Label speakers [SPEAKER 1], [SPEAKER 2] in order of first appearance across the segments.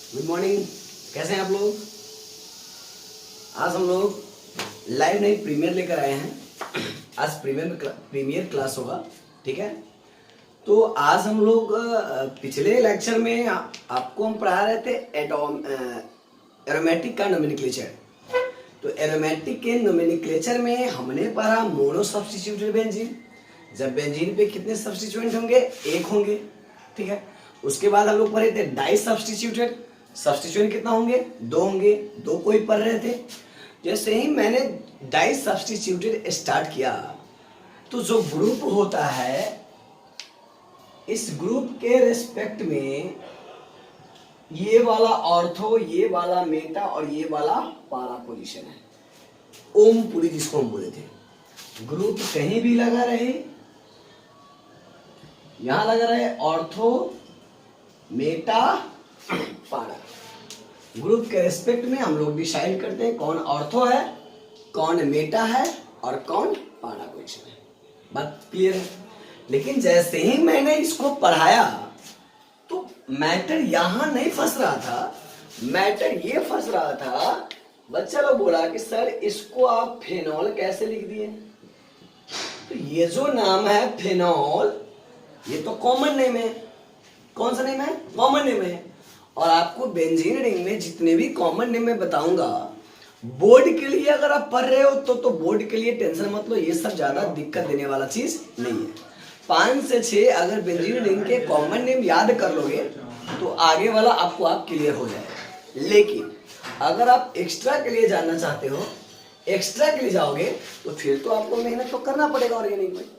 [SPEAKER 1] Good morning. कैसे हैं आप लोग? आज हम लोग लाइव नई प्रीमियर लेकर आए हैं। आज प्रीमियर क्लास होगा, ठीक है। तो आज हम लोग पिछले लेक्चर में आपको हम पढ़ा रहे थे एरोमेटिक का नोमेनक्लेचर। तो एरोमेटिक के नोमेनक्लेचर में हमने पढ़ा मोनो सब्स्टिट्यूटेड बेंजीन। जब बेंजीन पे कितने सब्स्टिट्यूएंट होंगे? एक होंगे, ठीक है। उसके बाद हम लोग पढ़े थे डाई सब्स्टिट्यूटेड। सब्स्टिट्यूएंट कितना होंगे? दो होंगे, दो को ही पढ़ रहे थे। जैसे ही मैंने डाई सब्स्टिट्यूटेड स्टार्ट किया तो जो ग्रुप होता है, इस ग्रुप के रेस्पेक्ट में ये वाला ऑर्थो, ये वाला मेटा और ये वाला पारा पोजीशन है। ओम पूरी जिसको हम बोले थे। ग्रुप कहीं भी लगा रहे, यहां लगा रहे ऑर्थो, मेटा, पारा। ग्रुप के रेस्पेक्ट में हम लोग डिसाइड करते हैं कौन ऑर्थो है, कौन मेटा है और कौन पारा पोजीशन है। बात क्लियर है? लेकिन जैसे ही मैंने इसको पढ़ाया तो मैटर यहां नहीं फंस रहा था, मैटर ये फंस रहा था। बच्चा लोग बोला कि सर इसको आप फेनॉल कैसे लिख दिए? तो ये जो नाम है फेनॉल, ये तो कॉमन नेम है। कौन सा नेम है? कॉमन नेम है। और आपको बेंजीन रिंग में जितने भी कॉमन नेम मैं बताऊंगा, बोर्ड के लिए अगर आप पढ़ रहे हो तो बोर्ड के लिए टेंशन मत लो, ये सब ज्यादा दिक्कत देने वाला चीज नहीं है। 5 से 6 अगर बेंजीन रिंग के कॉमन नेम याद कर लोगे तो आगे वाला आपको आप क्लियर हो जाएगा। लेकिन अगर आप एक्स्ट्रा के लिए जानना चाहते हो, एक्स्ट्रा के लिए जाओगे तो फिर तो आपको मेहनत तो करना पड़ेगा और ये नहीं कोई।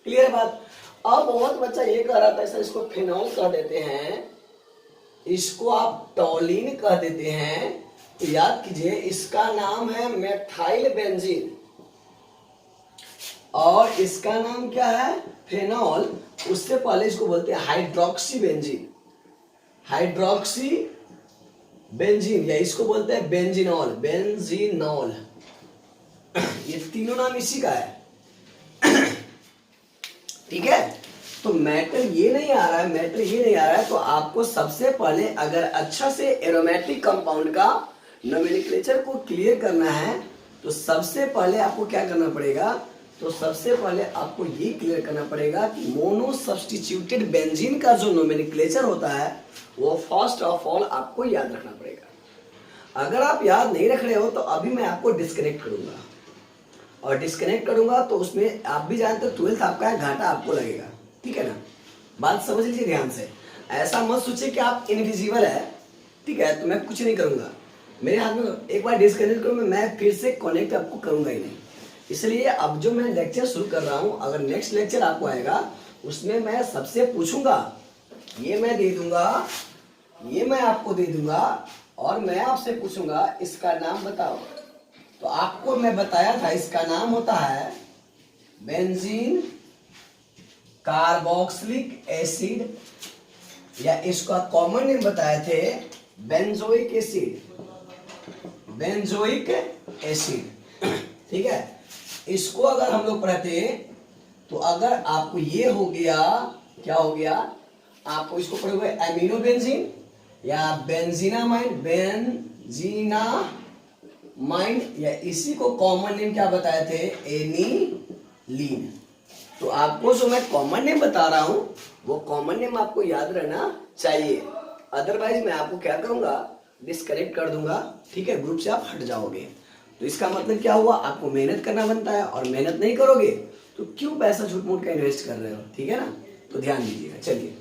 [SPEAKER 1] क्लियर है बात? अब बहुत बच्चा ये कह रहा था सर इसको फिनॉल कह देते हैं, इसको आप टॉलिन कह देते हैं। तो याद कीजिए इसका नाम है मेथाइल बेंजीन और इसका नाम क्या है? फेनॉल। उससे पहले इसको बोलते हैं हाइड्रोक्सी बेंजीन। हाइड्रोक्सी बेंजीन या इसको बोलते हैं बेंजीनॉल, बेंजीनॉल। ये तीनों नाम इसी का है, ठीक है। तो मैटर ये नहीं आ रहा है, मैटर ये नहीं आ रहा है। तो आपको सबसे पहले अगर अच्छा से एरोमेटिक कंपाउंड का नोमेनक्लेचर को क्लियर करना है तो सबसे पहले आपको क्या करना पड़ेगा? तो सबसे पहले आपको ये क्लियर करना पड़ेगा कि मोनो सब्स्टिट्यूटेड बेंजीन का जो नोमेनक्लेचर होता है वो फर्स्ट ऑफ ऑल आपको याद रखना पड़ेगा। अगर आप याद नहीं रख रहे हो तो अभी मैं आपको डिस्कनेक्ट करूंगा, और डिस्कनेक्ट करूंगा तो उसमें आप भी जानते हो 12th आपका है, घाटा आपको लगेगा, ठीक है ना। बात समझ लीजिए ध्यान से। ऐसा मत सोचिए कि आप इनविजिबल है, ठीक है, तो मैं कुछ नहीं करूंगा। मेरे हाथ में एक बार डिस्कनेक्ट करूंगा, मैं फिर से कनेक्ट आपको करूंगा ही नहीं। इसलिए अब जो मैं लेक्चर शुरू कर रहा हूं, अगर नेक्स्ट लेक्चर आपको आएगा उसमें मैं सबसे पूछूंगा, ये मैं दे दूंगा, ये मैं आपको दे दूंगा और मैं आपसे पूछूंगा इसका नाम बताओ। तो आपको मैं बताया था इसका नाम होता है बेंजीन कार्बोक्सिलिक एसिड, या इसका कॉमन नेम बताए थे बेंजोइक एसिड, बेंजोइक एसिड, ठीक है। इसको अगर हम लोग पढ़ते तो अगर आपको ये हो गया, क्या हो गया? आपको इसको पढ़ोगे एमिनो बेंजीन या बेंजीनामाइन, बेंजीनामाइन, या इसी को कॉमन नेम क्या बताए थे? एनिलीन। तो आपको जो मैं कॉमन नेम बता रहा हूं वो कॉमन नेम आपको याद रहना चाहिए, अदरवाइज मैं आपको क्या करूंगा? डिस्कनेक्ट कर दूंगा, ठीक है। ग्रुप से आप हट जाओगे। तो इसका मतलब क्या हुआ? आपको मेहनत करना बनता है, और मेहनत नहीं करोगे तो क्यों पैसा झूठ मूठ का इन्वेस्ट कर रहे हो, ठीक है ना। तो ध्यान दीजिएगा। चलिए,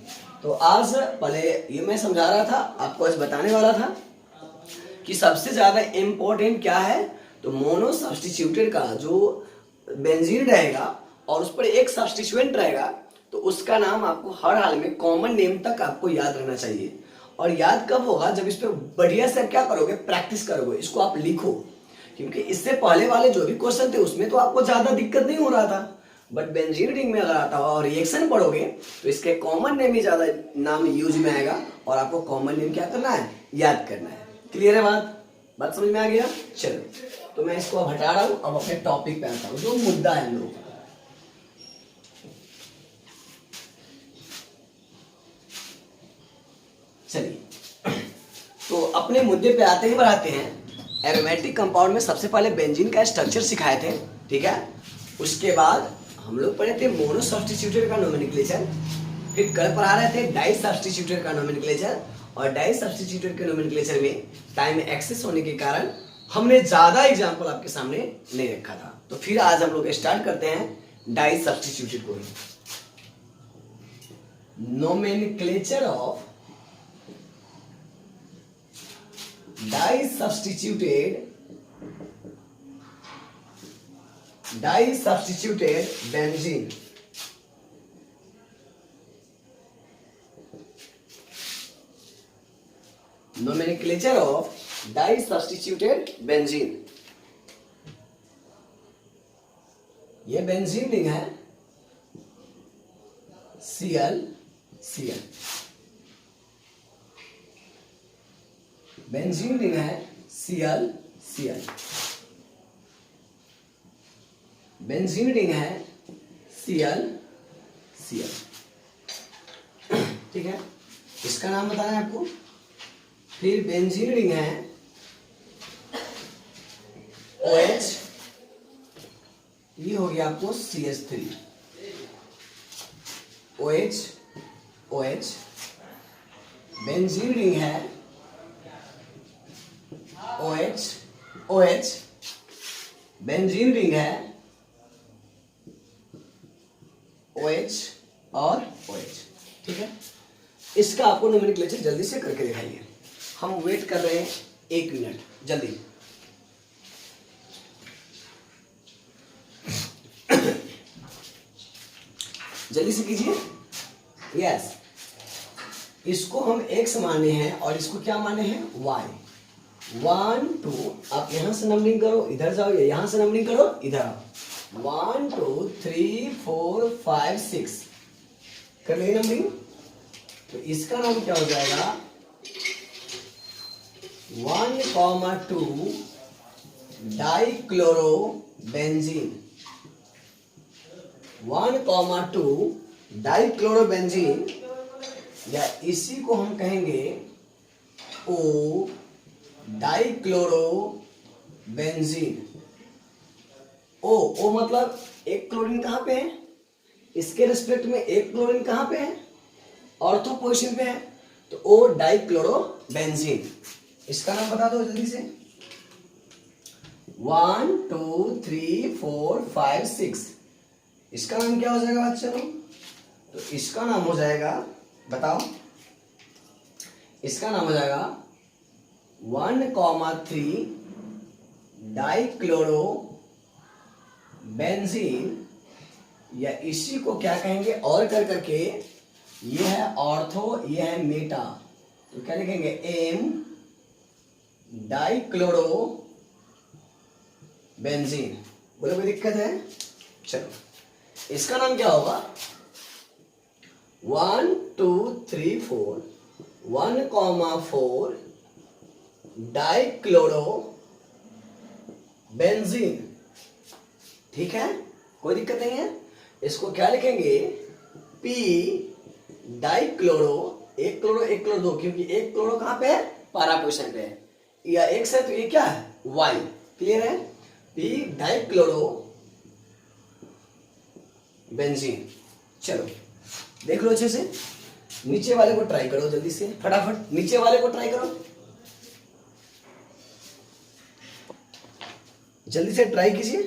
[SPEAKER 1] तो आज पहले ये मैं समझा रहा था, आपको आज बताने वाला था कि सबसे ज्यादा इंपॉर्टेंट क्या है। तो मोनो सब्स्टिट्यूटेड का जो बेंजीन रहेगा और उस पर एक सब्स्टिट्यूएंट रहेगा तो उसका नाम आपको हर हाल में कॉमन नेम तक आपको याद रहना चाहिए। और याद कब होगा? जब इस पर बढ़िया से क्या करोगे? प्रैक्टिस करोगे, इसको आप लिखो। क्योंकि इससे पहले वाले जो भी क्वेश्चन थे उसमें तो आपको ज्यादा दिक्कत नहीं हो रहा था, बट बेंजीन रिंग में अगर आता हो और रिएक्शन पढ़ोगे तो इसके कॉमन नेम ही ज्यादा नाम यूज में आएगा और आपको कॉमन नेम क्या करना है? याद करना है। क्लियर है बात समझ में आ गया? चलो, तो मैं इसको अब हटा रहा हूं, अब अपने टॉपिक पे आता हूं, जो मुद्दा है हम लोग का। चलिए, अपने मुद्दे पे आते ही बढ़ाते हैं। एरोमेटिक कंपाउंड में सबसे पहले बेंजीन का स्ट्रक्चर सिखाए थे, ठीक है। उसके बाद हम लोग पढ़े थे मोनो सब्स्टिट्यूटेड का नोमेनक्लेचर, फिर कल पढ़ा रहे थे डाई सब्स्टिट्यूटेड का नोमेनक्लेचर, और डाई सब्स्टिट्यूटेड के नोमेनक्लेचर में टाइम एक्सेस होने के कारण हमने ज्यादा एग्जाम्पल आपके सामने नहीं रखा था। तो फिर आज हम लोग स्टार्ट करते हैं डाई सब्स्टिट्यूटेड को। Nomenclature of di substituted benzene. Nomenclature of di substituted benzene. ये बेंजीन रिंग है Cl Cl, बेंजीन रिंग है Cl Cl, बेंजीन रिंग है Cl Cl, ठीक है। इसका नाम बताना है आपको। फिर बेंजीन रिंग है OH, ये हो गया आपको CH3, OH OH। Benzene ring है OH OH, बेंजीन रिंग है OH और OH, ठीक है। इसका आपको नोमेनक्लेचर जल्दी से करके दिखाइए। हम वेट कर रहे हैं 1 मिनट, जल्दी। जल्दी से कीजिए। यस, इसको हम x माने हैं और इसको क्या माने हैं y। 1 2, आप यहां से नंबरिंग करो, इधर जाओ, या यहां से नंबरिंग करो, इधर आओ। 1 2 3 4 5 6 कर लेंगे नंबरिंग। तो इसका नाम क्या हो जाएगा 1,2 डाइक्लोरोबेंजीन। 1,2 डाइक्लोरोबेंजीन, या इसी को हम कहेंगे O डाइक्लोरोबेंजीन। O मतलब एक क्लोरीन कहां पे है, इसके रिस्पेक्ट में एक क्लोरीन कहां पे है, ऑर्थो पोजीशन पे है, तो O डाइक्लोरोबेंजीन। इसका नाम बता दो जल्दी से। 1 2 3 4 5 6, इसका नाम क्या हो जाएगा बच्चों? तो इसका नाम हो जाएगा, बताओ, इसका नाम हो जाएगा 1,3 डाइक्लोरोबेंजीन, या इसी को क्या कहेंगे और कर करके, ये है ऑर्थो, ये है मेटा, तो क्या लिखेंगे M डाइक्लोरोबेंजीन। बोलो कोई दिक्कत है? चलो, इसका नाम क्या होगा 1 2 3 4 1,4 डाइक्लोरोबेंजीन, ठीक है, कोई दिक्कत नहीं है। इसको क्या लिखेंगे P डाइक्लोरो, एक क्लोरो दो, क्योंकि एक क्लोरो कहां पे है, पैरा पोजीशन पे है, या एक से, तो ये क्या है Y, क्लियर है। P dichlorobenzene. चलो देख लो अच्छे से। नीचे वाले को ट्राई करो जल्दी से, फटाफट नीचे वाले को ट्राई करो, जल्दी से ट्राई कीजिए।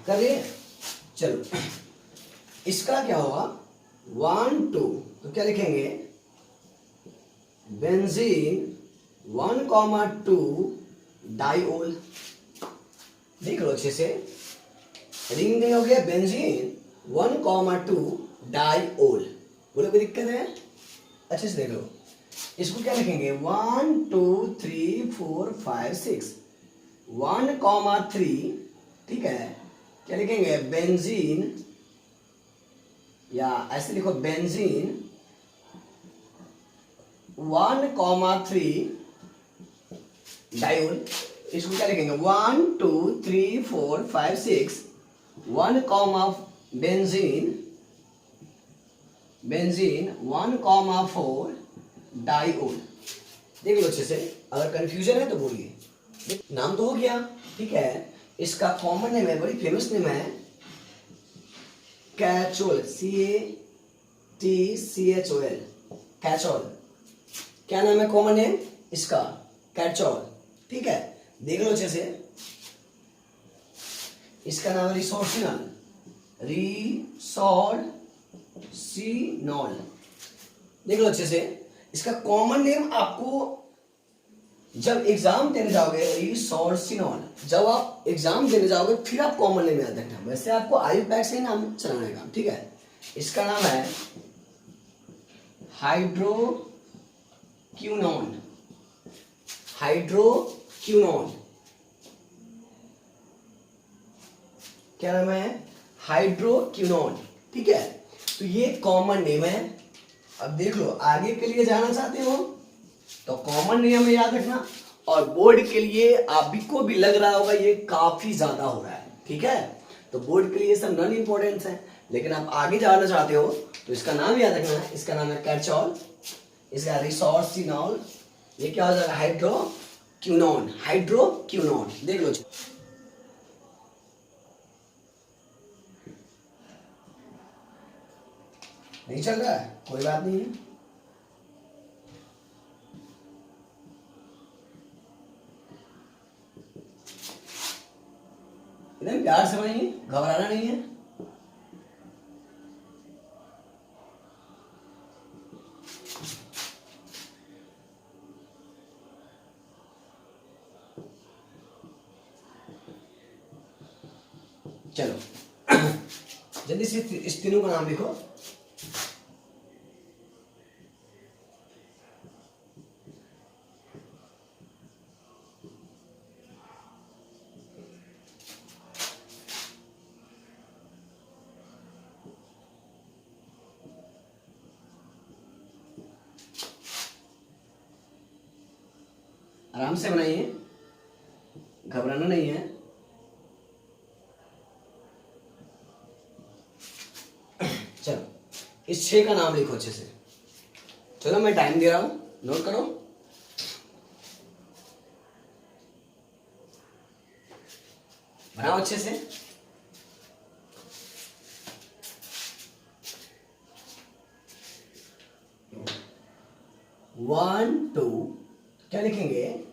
[SPEAKER 1] कर लिए? चलो, इसका क्या होगा 1 2, तो क्या लिखेंगे बेंजीन 1,2 डाइओल। देख लो अच्छे से, रिंग नहीं हो गया, बेंजीन 1,2 डाइओल। बोलो कोई दिक्कत है? अच्छे से देख लो। इसको क्या लिखेंगे 1 2 3 4 5 6, 1,3, ठीक है, क्या लिखेंगे बेंजीन, या ऐसे लिखो बेंजीन 1,3 डाइओल। इसको क्या लिखेंगे 1 2 3 4 5 6 1 कॉमा बेंजीन 1,4 डाइओल। देख लो अच्छे से, अगर कंफ्यूजन है तो बोलिए। नाम तो हो गया, ठीक है। इसका कॉमन नेम है, बड़ी फेमस नेम है, कैचोल, CATCHOL, कैचोल। क्या नाम है कॉमन नेम इसका? कैचोल, ठीक है। देख लो अच्छे से, इसका नाम है रिसोर्सिनॉल। देख लो अच्छे से, इसका कॉमन नेम आपको जब एग्जाम देने जाओगे, रिसोर्सिनॉल, जब आप एग्जाम देने जाओगे फिर आप कॉमन नेम याद रखना। वैसे आपको आयुपैक से ही नाम चलाने का, ठीक है। इसका नाम है हाइड्रोक्विनोन, हाइड्रोक्विनोन। क्या नाम है? हाइड्रोक्विनोन, ठीक है। तो ये कॉमन नेम है। अब देख लो, आगे के लिए जाना चाहते हो तो कॉमन नियम याद रखना, और बोर्ड के लिए आप भी को भी लग रहा होगा ये काफी ज्यादा हो रहा है, ठीक है। तो बोर्ड के लिए सब नॉन इंपॉर्टेंट है, लेकिन आप आगे जाना चाहते हो तो इसका नाम याद रखना है। इसका नाम है कैचोल, इसका रिसोर्सिनॉल, ये क्या हो जाएगा? Hydroquinone, hydroquinone. देख लो, नहीं चल रहा है, कोई बात नहीं है। एकदम प्यार से बनाइए, घबराना नहीं है। चलो जल्दी से इस तीनों का नाम लिखो। आराम से बनाइए, घबराना नहीं है। चलो इस 6 का नाम लिखो अच्छे से। चलो मैं टाइम दे रहा हूं, नोट करो। बनाओ अच्छे से। वन टू, क्या लिखेंगे?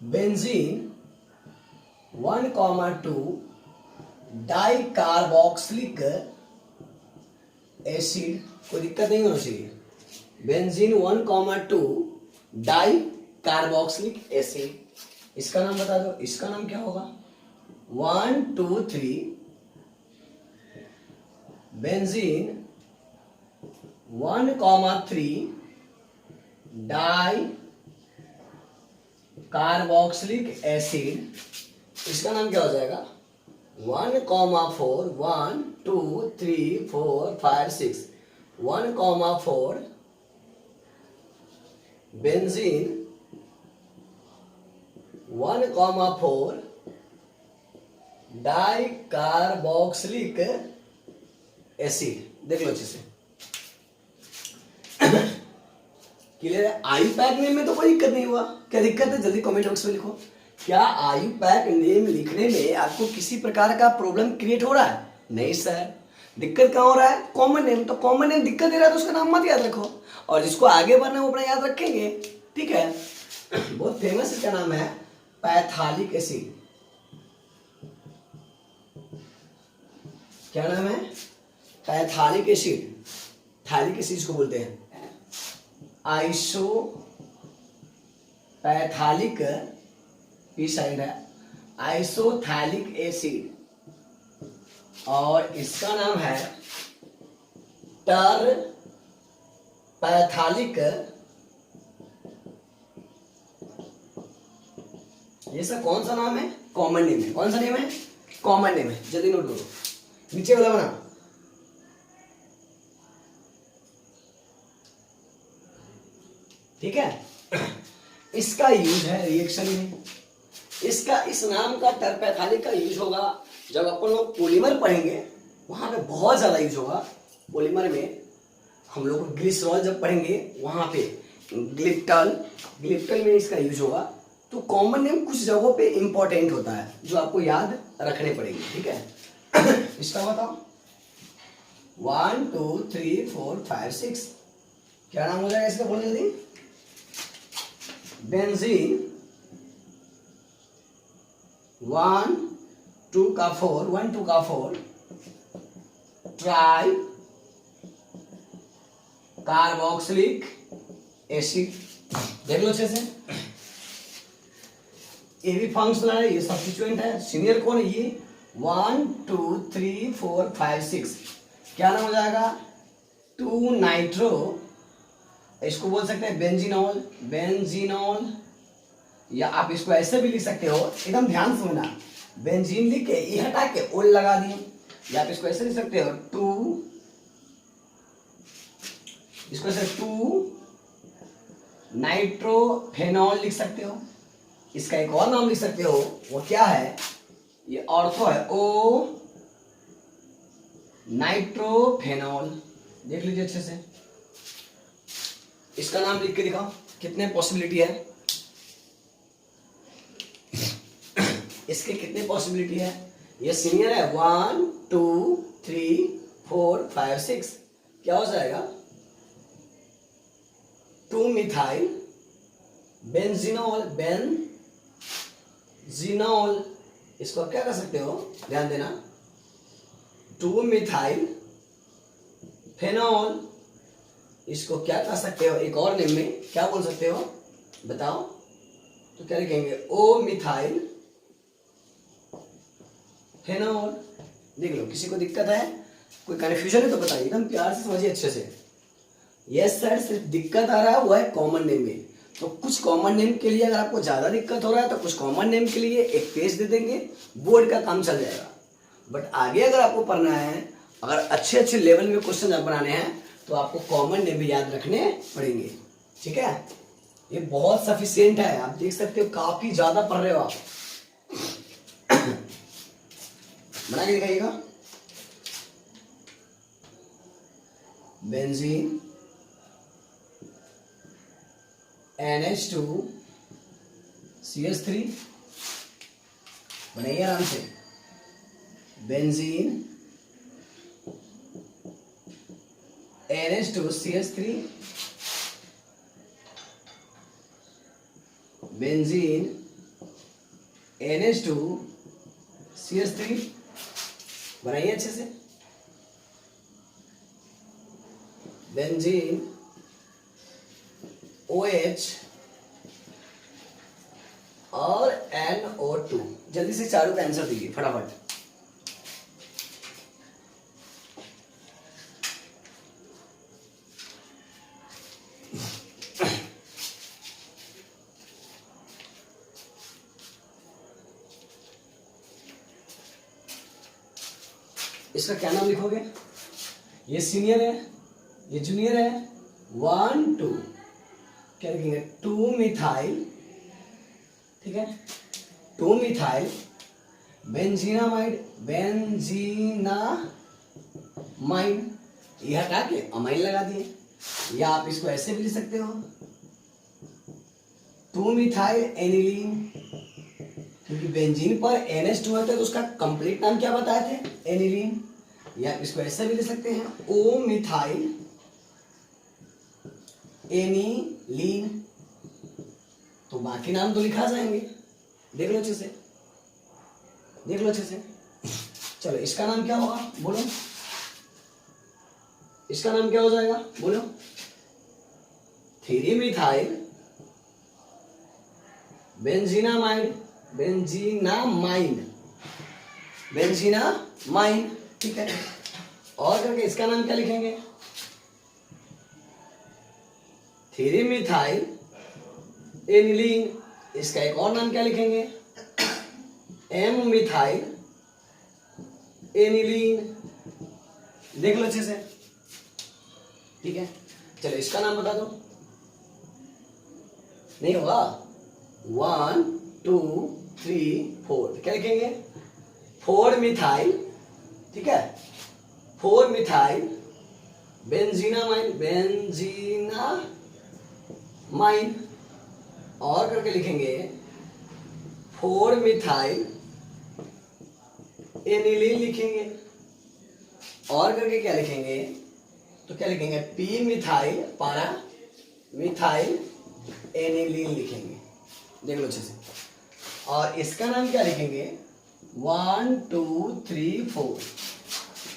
[SPEAKER 1] Benzene 1,2 di carboxylic acid. कोई दिक्कत नहीं होना चाहिए। Benzene 1,2 di carboxylic acid. इसका नाम बता दो, इसका नाम क्या होगा? 1 2 3 बेंजीन 1,3 डाई कार्बोक्सिलिक एसिड। इसका नाम क्या हो जाएगा? 1,4 1 2 3 4 5 6 1,4 बेंजीन 1,4 डाई कार्बोक्सिलिक एसिड। देख लो अच्छे से, क्लियर है? आयु पैक नेम में तो कोई दिक्कत नहीं हुआ। क्या दिक्कत है? जल्दी कमेंट बॉक्स में लिखो। क्या आयु पैक नेम लिखने में आपको किसी प्रकार का प्रॉब्लम क्रिएट हो रहा है? नहीं सर। दिक्कत कहाँ हो रहा है? Common name. तो कॉमन नेम दिक्कत दे रहा है तो उसका नाम मत याद रखो, और जिसको आगे बढ़ना है वो अपना याद रखेंगे, ठीक है। बहुत फेमस इसका नाम है पैथालिक एसिड। क्या नाम है? पैथालिक एसिड। थैलिक एसिड इसको बोलते हैं। आइसो पैथालिक, पी साइड है, आइसोथैलिक एसिड। और इसका नाम है टर पैथालिक। ये सब कौन सा नाम है? कॉमन नेम है। कौन सा नेम है? कॉमन नेम है। जल्दी नोट करो, नीचे वाला बना। ठीक है। इसका यूज है रिएक्शन में, इसका इस नाम का टरपैथालिक का यूज होगा जब अपन लोग पॉलीमर पढ़ेंगे, वहां पे बहुत ज्यादा यूज होगा। पॉलीमर में हम लोग ग्लिसरॉल जब पढ़ेंगे वहां पे ग्लिप्टल, ग्लिप्टल में इसका यूज होगा। तो कॉमन नेम कुछ जगहों पे इंपॉर्टेंट होता है जो आपको याद रखने पड़ेंगे, ठीक है। इसका बताओ 1 2 3 4 5 6 क्या नाम हो जाएगा इसका, बोलो जल्दी। बेंजीन 1 2 का 4, 1 2 का 4, ट्राई कार्बोक्सिलिक एसिड। देख लो अच्छे से, ये भी फंक्शनल है, ये सब्स्टिट्यूएंट है। सीनियर कौन है ये, 1 2 3 4 5 6 क्या नाम हो जाएगा, 2 नाइट्रो, इसको बोल सकते हैं बेंजीनॉल, बेंजीनॉल। या आप इसको ऐसे भी लिख सकते हो, एकदम ध्यान से सुनना, बेंजीन लिख के ये हटा के ओल लगा दिए। या आप इसको ऐसे लिख सकते हो 2, इसको ऐसे 2 नाइट्रोफेनॉल लिख सकते हो। इसका एक और नाम लिख सकते हो, वो क्या है, ये ऑर्थो है, ओ नाइट्रोफेनॉल। देख लीजिए अच्छे से, इसका नाम लिख के दिखाओ, कितने पॉसिबिलिटी है, इसके कितने पॉसिबिलिटी है। ये सीनियर है, 1 2 3 4 5 6 क्या हो जाएगा, 2 मिथाइल बेंजीनॉल, बेंजीनॉल। इसको क्या कर सकते हो, ध्यान देना, 2 मिथाइल फेनॉल। इसको क्या कर सकते हो, एक और नेम में क्या बोल सकते हो, बताओ। तो क्या लिखेंगे, ओ मिथाइल फेनॉल। देख लो, किसी को दिक्कत है, कोई कन्फ्यूजन है तो बताइए, एकदम प्यार से समझिए अच्छे से। यस सर, सिर्फ दिक्कत आ रहा है वो है कॉमन नेम में। तो कुछ कॉमन नेम के लिए अगर आपको ज्यादा दिक्कत हो रहा है तो कुछ कॉमन नेम के लिए एक पेज दे देंगे, बोर्ड का काम चल जाएगा। बट आगे अगर आपको पढ़ना है, अगर अच्छे अच्छे लेवल में क्वेश्चन बनाने हैं तो आपको कॉमन नेम भी याद रखने पड़ेंगे, ठीक है। ये बहुत सफिशियंट है, आप देख सकते हो काफी ज्यादा पढ़ रहे हो आप। बना के दिखाइएगा, बेंजीन NH2 CH3 बनाइए आराम से, benzene NH2 CH3, benzene NH2 CH3 बनाइए अच्छे से, बेंजीन OH और NO2। जल्दी से चारों का आंसर दीजिए फटाफट। इसका क्या नाम लिखोगे, ये सीनियर है, ये जूनियर है, 1 2 क्या लिखेंगे, 2 मिथाइल, ठीक है, 2 मिथाइल बेंजीनामाइड, बेंजीनामाइड, ये हटा के अमाइन लगा दिए। या आप इसको ऐसे भी लिख सकते हो, 2 मिथाइल एनिलीन, क्योंकि बेंजीन पर NH2 होता है तो उसका कंप्लीट नाम क्या बताए थे, एनिलीन। या आप इसको ऐसे भी लिख सकते हैं, ओ मिथाइल एनिलीन। तो बाकी नाम तो लिखा जाएंगे, देख लो अच्छे से, देख लो अच्छे से। चलो इसका नाम क्या होगा, बोलो, इसका नाम क्या हो जाएगा, बोलो, 3 मिथाइल बेंजीनामाइड, बेंजीनामाइन, बेंजीनामाइन, ठीक है। और करके इसका नाम क्या लिखेंगे, 3 मिथाइल एनिलीन। इसका एक और नाम क्या लिखेंगे, M मिथाइल एनिलीन। देख लो अच्छे से, ठीक है। चलो इसका नाम बता दो, नहीं होगा, 1 2 3 4, क्या लिखेंगे? 4 मिथाइल, ठीक है, 4 मिथाइल बेंजीनामाइन, बेंजीनामाइन, और करके लिखेंगे 4 मिथाइल एनिलीन लिखेंगे, और करके क्या लिखेंगे? तो क्या लिखेंगे? पी मिथाइल पारा मिथाइल एनिलीन लिखेंगे। देख लो अच्छे से। और इसका नाम क्या लिखेंगे? 1 2 3 4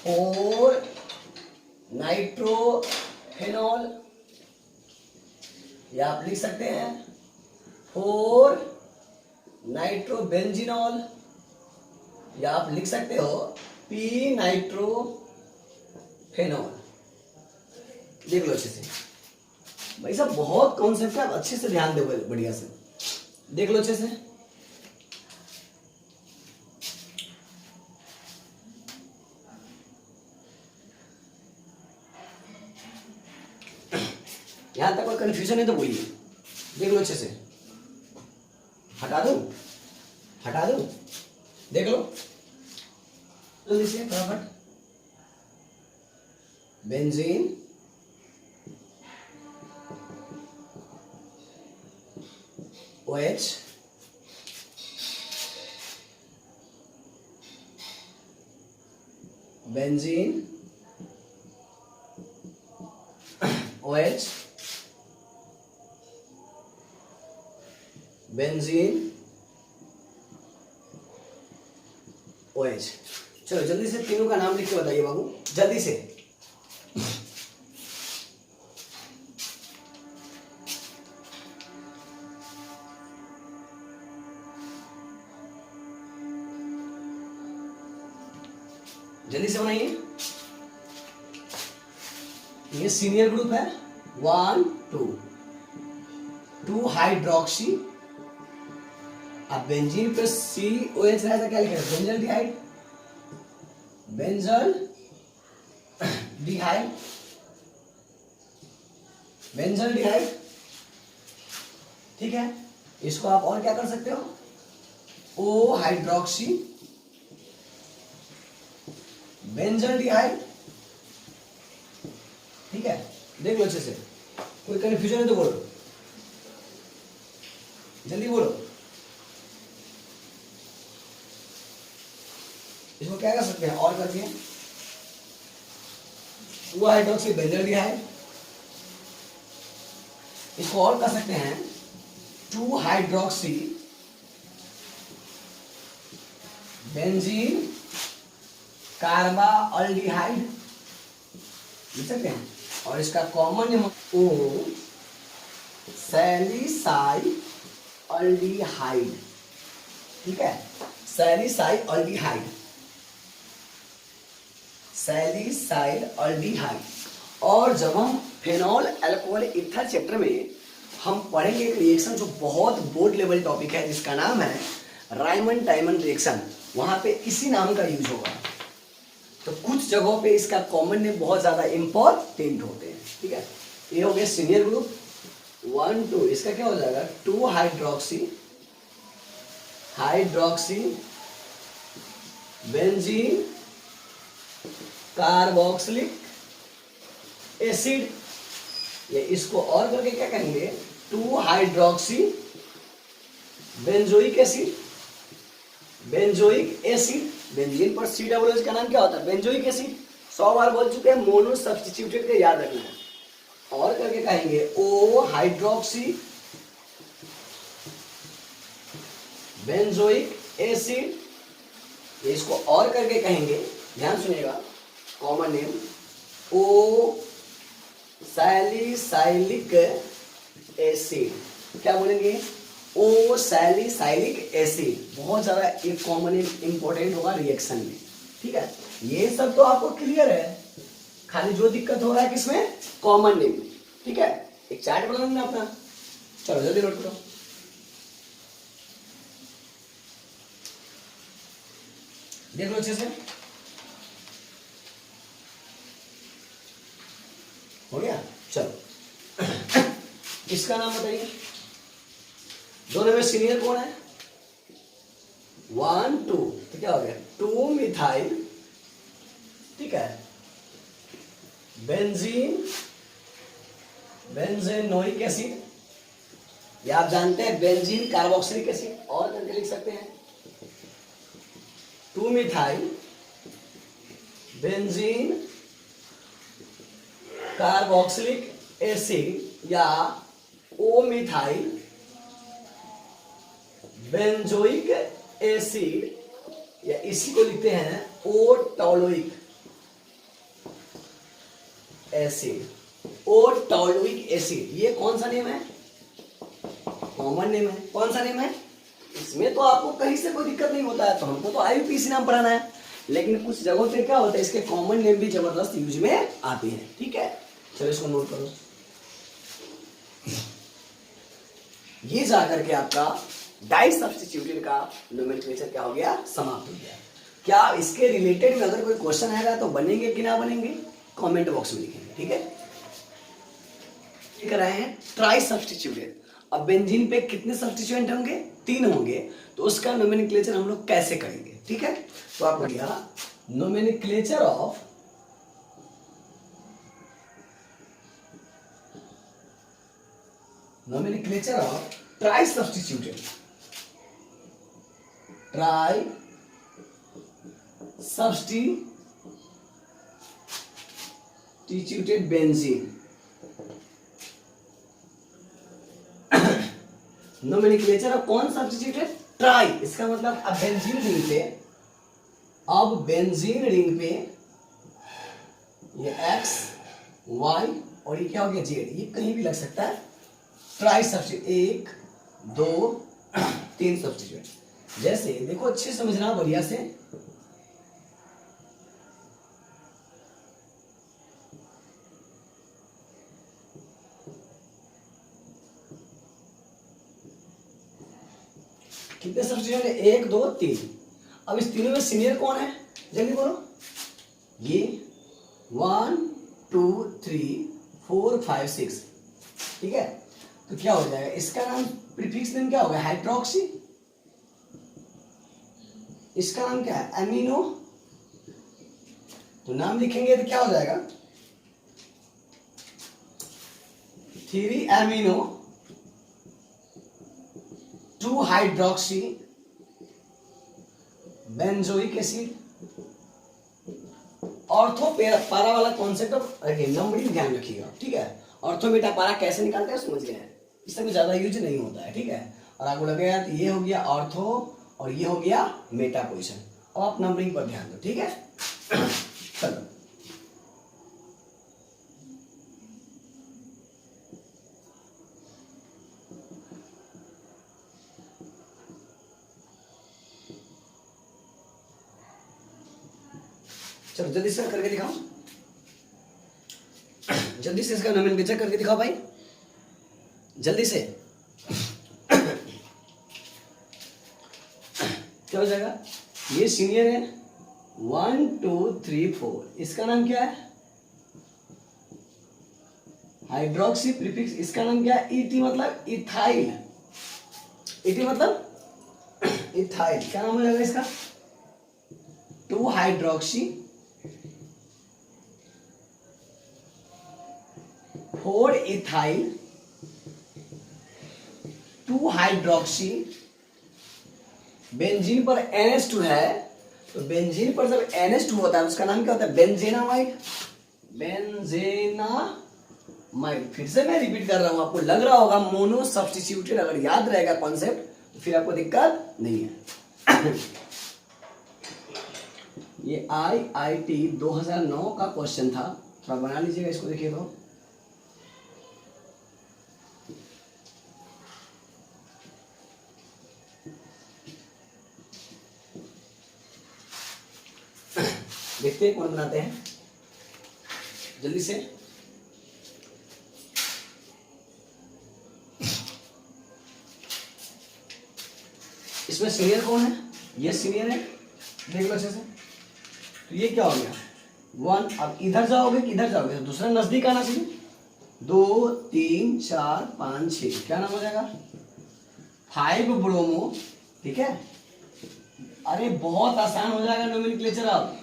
[SPEAKER 1] 4 नाइट्रोफेनॉल, या आप लिख सकते हैं 4 नाइट्रोबेंजीनॉल, या आप लिख सकते हो पी नाइट्रोफेनॉल। देख लो अच्छे से भाई साहब, बहुत कॉन्सेप्ट है, आप अच्छे से ध्यान दो बढ़िया से, देख लो अच्छे से। यहां तक कोई कंफ्यूजन है तो बोलिए, देख लो अच्छे से। हटा दूं, हटा दूं, देख लो जल्दी से फटाफट। Benzene, OH, benzene, OH, benzene, OH। चलो जल्दी से तीनों का नाम लिख के बताइए बाबू, जल्दी से। जल्दी से बनाइए। ये सीनियर ग्रुप है, 1 2 2 हाइड्रोक्सी, अब बेंजीन पे COH रहता, क्या लिखेगा? बेंजल डिहाइड, बेंजल डिहाइड, बेंजल डिहाइड, ठीक है। इसको आप और क्या कर सकते हो? O हाइड्रोक्सी बेंजल डिहाइड, ठीक है। देख लो अच्छे से, कोई कंफ्यूजन है तो बोलो, जल्दी बोलो। इसको क्या कर सकते हैं और करके? वो हाइड्रोक्सी बेंजल डिहाइड, इसको और कर सकते हैं 2 हाइड्रोक्सी बेंजीन कार्बाल्डिहाइड लिख सकते हैं, और इसका कॉमन नेम O सैलिसाइल्डिहाइड, ठीक है, सैलिसाइल्डिहाइड, सैलिसाइल्डिहाइड। और जब हम फेनॉल अल्कोहल ईथर चैप्टर में हम पढ़ेंगे एक रिएक्शन जो बहुत बोर्ड लेवल टॉपिक है, जिसका नाम है रायमंड डायमंड रिएक्शन, वहां पे इसी नाम का यूज होगा। तो कुछ जगहों पे इसका कॉमन नेम बहुत ज्यादा इंपॉर्टेंट होते हैं, ठीक है। ये हो गया सीनियर ग्रुप 1 2, इसका क्या हो जाएगा? 2 हाइड्रोक्सी बेंजीन कार्बोक्सिलिक एसिड, ये इसको और करके क्या कहेंगे? 2 hydroxy benzoic acid, benzoic acid, benzene पर COOH का नाम क्या होता है? Benzoic acid. 100 बार बोल चुके हैं, मोनो सब्स्टिट्यूटेड का याद रखना है। और करके कहेंगे O हाइड्रोक्सी बेंजोइक एसिड, इसको और करके कहेंगे, ध्यान सुनिएगा, common name O salicylic acid. क्या बोलेंगे? O salicylic acid. बहुत ज्यादा एक कॉमन इंपॉर्टेंट होगा रिएक्शन में, ठीक है। ये सब तो आपको क्लियर है, खाली जो दिक्कत हो रहा है किसमें? कॉमन नेम, ठीक है। एक चार्ट बना लेना अपना, चलो जल्दी नोट करो। देख लो अच्छे से, हो गया। चलो इसका नाम बताइए, दोनों में सीनियर कौन है? 1 2, तो क्या हो गया 2 मिथाइल, ठीक है, बेंजीन, बेंजेनोइक एसिड, या आप जानते हैं बेंजीन कार्बोक्सिलिक एसिड, और करके लिख सकते हैं 2 मिथाइल बेंजीन कार्बोक्सिलिक एसिड, या ओ मिथाइल बेंजोइक एसिड, या इसी को लिखते हैं ओ टॉलोइक एसिड, ओ टॉलोइक एसिड। ये कौन सा नेम है? कॉमन नेम है। कौन सा नेम है? इसमें तो आपको कहीं से कोई दिक्कत नहीं होता है, तो हमको तो आईयूपीएसी नाम पढ़ाना है, लेकिन कुछ जगहों पे क्या होता है, इसके कॉमन नेम भी जबरदस्त यूज में आते हैं, ठीक है। चलो इसको नोट करो। ये जाकर के आपका डाई सब्स्टिट्यूटेड का नोमेनक्लेचर क्या हो गया, समाप्त हो गया। क्या इसके रिलेटेड में अगर कोई क्वेश्चन आएगा तो बनेंगे कि ना बनेंगे, कमेंट बॉक्स में लिखेंगे, ठीक है। ये कराए हैं ट्राई सब्स्टिट्यूटेड। अब बेंजीन पे कितने सब्स्टिट्यूएंट होंगे? 3 होंगे, तो उसका नोमेनक्लेचर हम लोग कैसे करेंगे, ठीक है। तो आप लिखिए nomenclature of try substituted, tri substituted benzene. Nomenclature of कौन सब्स्टिट्यूटेड? ट्राई। इसका मतलब अब बेंजीन रिंग पे ये एक्स वाई और ये क्या हो गया जेड, ये कहीं भी लग सकता है। Try substitute 1 2 3 substitute. जैसे देखो अच्छे समझना बढ़िया से, कितने सब्स्टिट्यूट है? 1 2 3। अब इस तीनों में सीनियर कौन है, जल्दी बोलो। ये 1 2 3 4 5 6, ठीक है। तो क्या हो जाएगा, इसका नाम प्रीफिक्स नेम क्या होगा? हाइड्रोक्सी। इसका नाम क्या है? एमिनो। तो नाम लिखेंगे तो क्या हो जाएगा? 3 amino 2 hydroxy benzoic acid. Ortho पारा वाला कॉन्सेप्ट ऑफ नंबरिंग ध्यान रखिएगा, ठीक है। ऑर्थो बेटा पारा कैसे निकालते हैं समझ गए हैं, इसमें ज्यादा यूज नहीं होता है, ठीक है। और आपको लगेगा तो ये हो गया ऑर्थो और ये हो गया मेटा पोजिशन। अब आप नंबरिंग पर ध्यान दो, ठीक है। चलो चलो जल्दी से करके दिखाओ, जल्दी से इसका नोमेनक्लेचर करके दिखाओ भाई, जल्दी से। क्या हो जाएगा? ये सीनियर है 1 2 3 4, इसका नाम क्या है? हाइड्रोक्सी प्रीफिक्स, इसका नाम क्या है? ईटी मतलब इथाइल। ईटी मतलब इथाइल, क्या नाम हो जाएगा इसका? 2 हाइड्रोक्सी 4 इथाइल 2 हाइड्रोक्सी। बेंजीन पर NH2 है, तो बेंजीन पर जब NH2 होता है उसका नाम क्या होता है? बेंजेनामाइड। बेंजेनामाइड। फिर से मैं रिपीट कर रहा हूं, आपको लग रहा होगा मोनो सब्स्टिट्यूटेड, अगर याद रहेगा कॉन्सेप्ट तो फिर आपको दिक्कत नहीं है। ये IIT 2009 का क्वेश्चन था, थोड़ा बना लीजिएगा इसको, देखिए तो। देखते हैं कौन बनाते हैं, जल्दी से। इसमें सीनियर कौन है? ये सीनियर है, देख लो अच्छे से। तो ये क्या हो गया 1। अब इधर जाओगे कि इधर जाओगे, तो दूसरा नजदीक आना चाहिए। 2 3 4 5 6, क्या नाम हो जाएगा? 5 ब्रोमो, ठीक है। अरे बहुत आसान हो जाएगा नोमेनक्लेचर। अब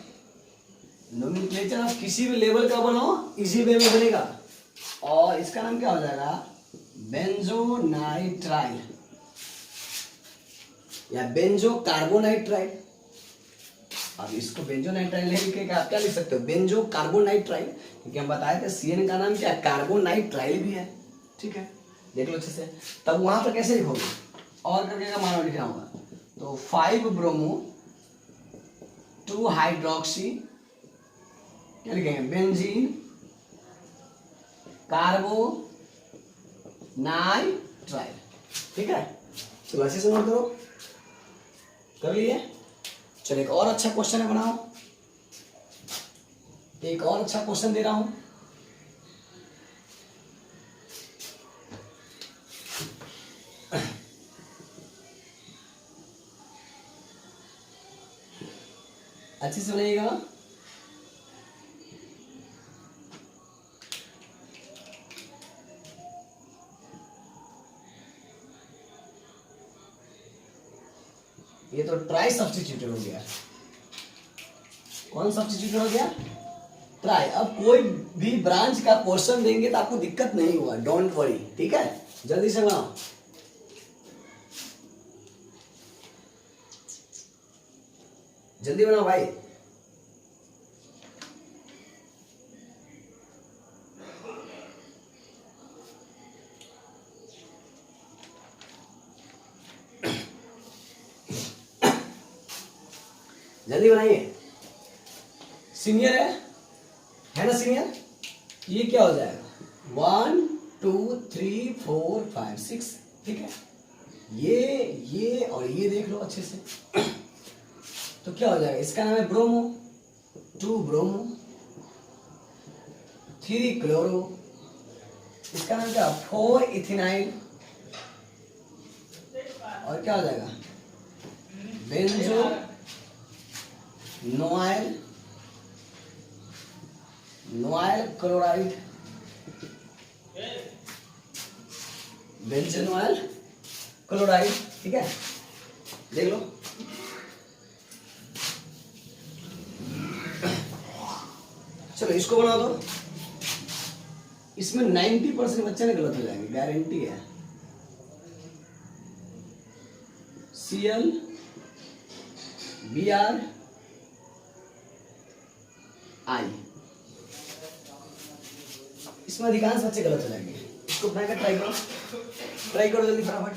[SPEAKER 1] नोमेनक्लेचर आप किसी भी लेवल का बनाओ इजी वे में बनेगा। और इसका नाम क्या हो जाएगा, बेंजोनाइट्राइल या बेंजो कार्बोनाइट्राइल। अब इसको बेंजोनाइट्राइल लिख के आप क्या लिख सकते हो, बेंजो कार्बोनाइट्राइल, क्योंकि हम बताए थे सीएन का नाम क्या, कार्बोनाइट्राइल भी है। ठीक है, देख लो अच्छे से। तब वहां पर कैसे लिखोगे, और करके का मानव लिखना होगा। तो 5 ब्रोमो 2 हाइड्रोक्सी क्या लिखेंगे, बेंजीन कार्बोनाइट्राइल। ठीक है, चलो अच्छे से नोट करो, कर लिए। चलो एक और अच्छा क्वेश्चन है, बनाओ। एक और अच्छा क्वेश्चन दे रहा हूं। अच्छे से बनाइएगा। ये तो ट्राई सब्स्टिट्यूटेड हो गया। कौन सब्स्टिट्यूटेड हो गया, ट्राई। अब कोई भी ब्रांच का क्वेश्चन देंगे तो आपको दिक्कत नहीं हुआ, डोंट वरी। ठीक है, जल्दी से बनाओ। जल्दी बनाओ भाई। जल्दी बनाइए। सीनियर है ना सीनियर। ये क्या हो जाएगा, 1 2 3 4 5 6। ठीक है, ये और ये देख लो अच्छे से। तो क्या हो जाएगा, इसका नाम है ब्रोमो, 2 ब्रोमो 3 क्लोरो। इसका नाम क्या, 4 इथेनाइल। और क्या हो जाएगा, बेंजो नोआइल क्लोराइड, बेंजोनोइल क्लोराइड। ठीक है, देख लो। चलो इसको बना दो। इसमें 90% बच्चे ने गलत हो जाएंगे, गारंटी है। Cl Br I, इसमें अधिकांश बच्चे गलत हो जाएंगे। इसको बनाकर ट्राई करो जल्दी फटाफट।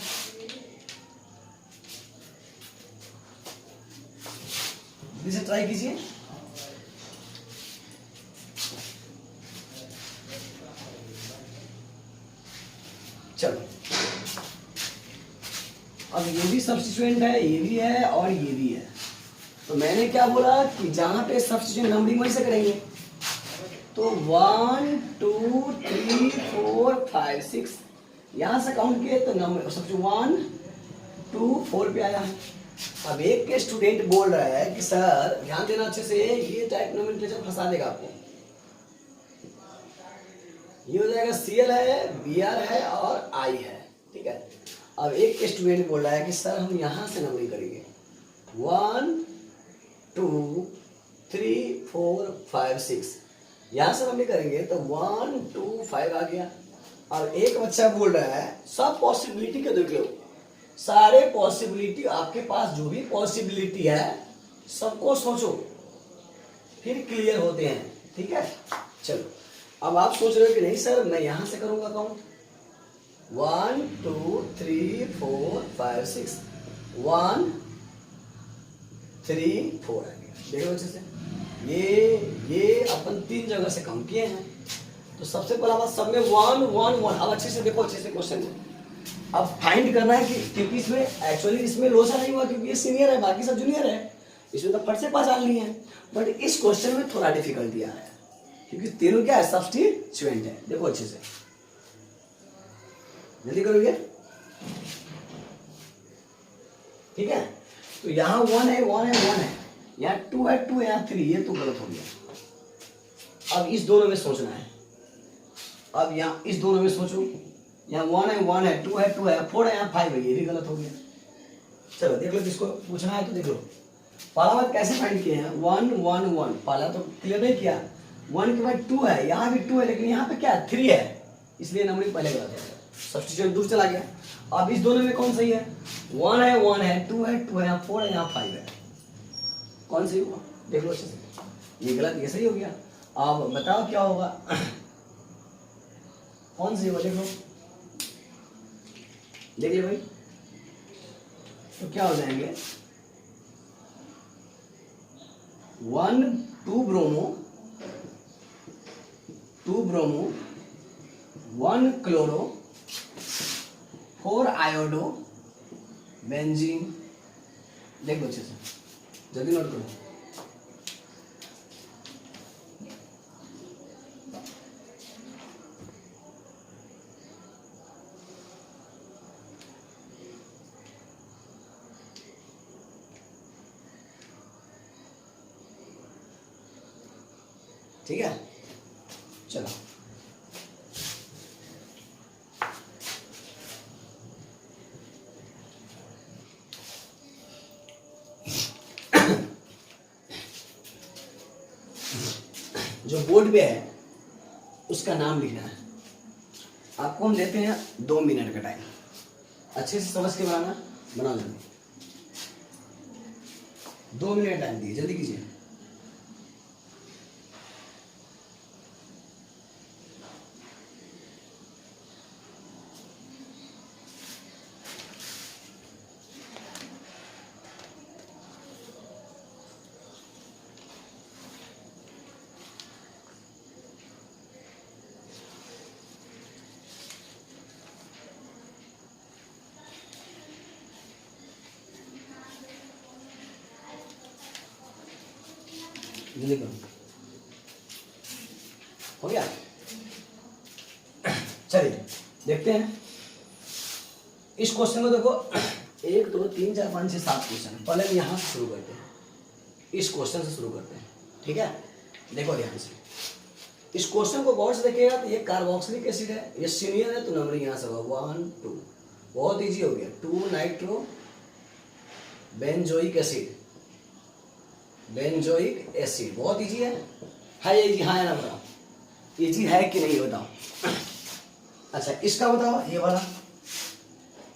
[SPEAKER 1] जल्दी से ट्राई कीजिए। चलो, अब ये भी सब्स्टिट्यूएंट है, ये भी है और ये भी है। तो मैंने क्या बोला कि जहां पे सब्स्टिट्यूएंट नंबरिंग वहीं से करेंगे। तो 1 2 3 4 5 6 यहां से काउंट किए तो नंबर सबसे 1 2 4 पे आया। अब एक के स्टूडेंट बोल रहा है कि सर ध्यान देना अच्छे से, ये टाइप नोमेनक्लेचर फंसा देगा आपको। ये हो जाएगा Cl है, Br है और I है। ठीक है, अब एक के स्टूडेंट बोल रहा है कि सर हम यहां से नंबरिंग करेंगे, 1 2 3 4 5 6 यहां से नंबरिंग करेंगे तो 1 2 5 आ गया। अब एक बच्चा बोल रहा है सब पॉसिबिलिटी के देख लो, सारे पॉसिबिलिटी आपके पास जो भी पॉसिबिलिटी है सबको सोचो, फिर क्लियर होते हैं। ठीक है, चलो अब आप सोच रहे हो कि नहीं सर मैं यहां से करूंगा काउंट, 1 2 3 4 5 6 1 3 4 आ गया। देखो अच्छे से, ये अपन 3 जगह से काउंट किए हैं। तो सबसे पहला बात सब में 1 1 1। अब अच्छे से देखो, अच्छे से क्वेश्चन अब फाइंड करना है कि क्योंकि इसमें एक्चुअली इसमें लोचा नहीं हुआ क्योंकि ये सीनियर है, बाकी सब जूनियर है, इसमें तो फट से पहचान लिए हैं। बट इस क्वेश्चन में थोड़ा डिफिकल्टी आया है क्योंकि तीनों क्या है, सब्स्टिट्यूएंट है। देखो अच्छे से, जल्दी करोगे। ठीक है, तो यहाँ 1 है 1 है 1 है, यहाँ 2 है 2 है, यहाँ 3, ये तो गलत हो गया। अब इस दोनों में सोचना है। अब यहाँ इस दोनों में सोचो, यहाँ 1 है 1 है 2 है 4 है, यहाँ 5 है, ये भी गलत हो गया। चलो देख लो, किसको पूछना है तो देख लो। पहला बात कैसे फाइंड किए हैं, 1 1 1, पहला तो क्लियर नहीं किया, 1 के बाद 2 है, यहाँ भी 2 है, लेकिन यहाँ पे क्या है 3 है, इसलिए नंबरिंग पहले गलत है, सब्स्टिट्यूशन दूर चला गया। अब इस दोनों में कौन सही है, 1 है 1 है, 2 है 2 है, यहाँ 4 है, यहाँ 5 है, कौन सही हुआ देख लो अच्छे से, ये गलत ये सही हो गया। अब बताओ क्या होगा कौन सही होगा, देख लो देख लो भाई, तो क्या हो जाएंगे 1 2 bromo 2 bromo 1 chloro 4 iodo benzene, देख लो अच्छे से जल्दी नोट करो। ठीक है चलो, जो बोर्ड पे है उसका नाम लिखना है, आपको हम देते हैं 2 मिनट का टाइम, अच्छे से समझ के बनाना, बना लेना, 2 मिनट टाइम दिए, जल्दी कीजिए। जल्दी करो, हो गया, चलिए देखते हैं इस क्वेश्चन को। देखो 1 2 3 4 5 6 7 क्वेश्चन, पहले हम यहाँ से शुरू करते हैं, इस क्वेश्चन से शुरू करते हैं, ठीक है। देखो ध्यान से इस क्वेश्चन को गौर से देखिएगा, तो ये कार्बोक्सिलिक एसिड है, ये सीनियर है, तो नंबरिंग यहाँ से होगा 1 2, बहुत इजी हो गया, 2 nitro benzoic acid, benzoic acid, बहुत इजी है इजी, हाँ है ना, बताओ इजी है कि नहीं बताओ। अच्छा इसका बताओ, ये वाला,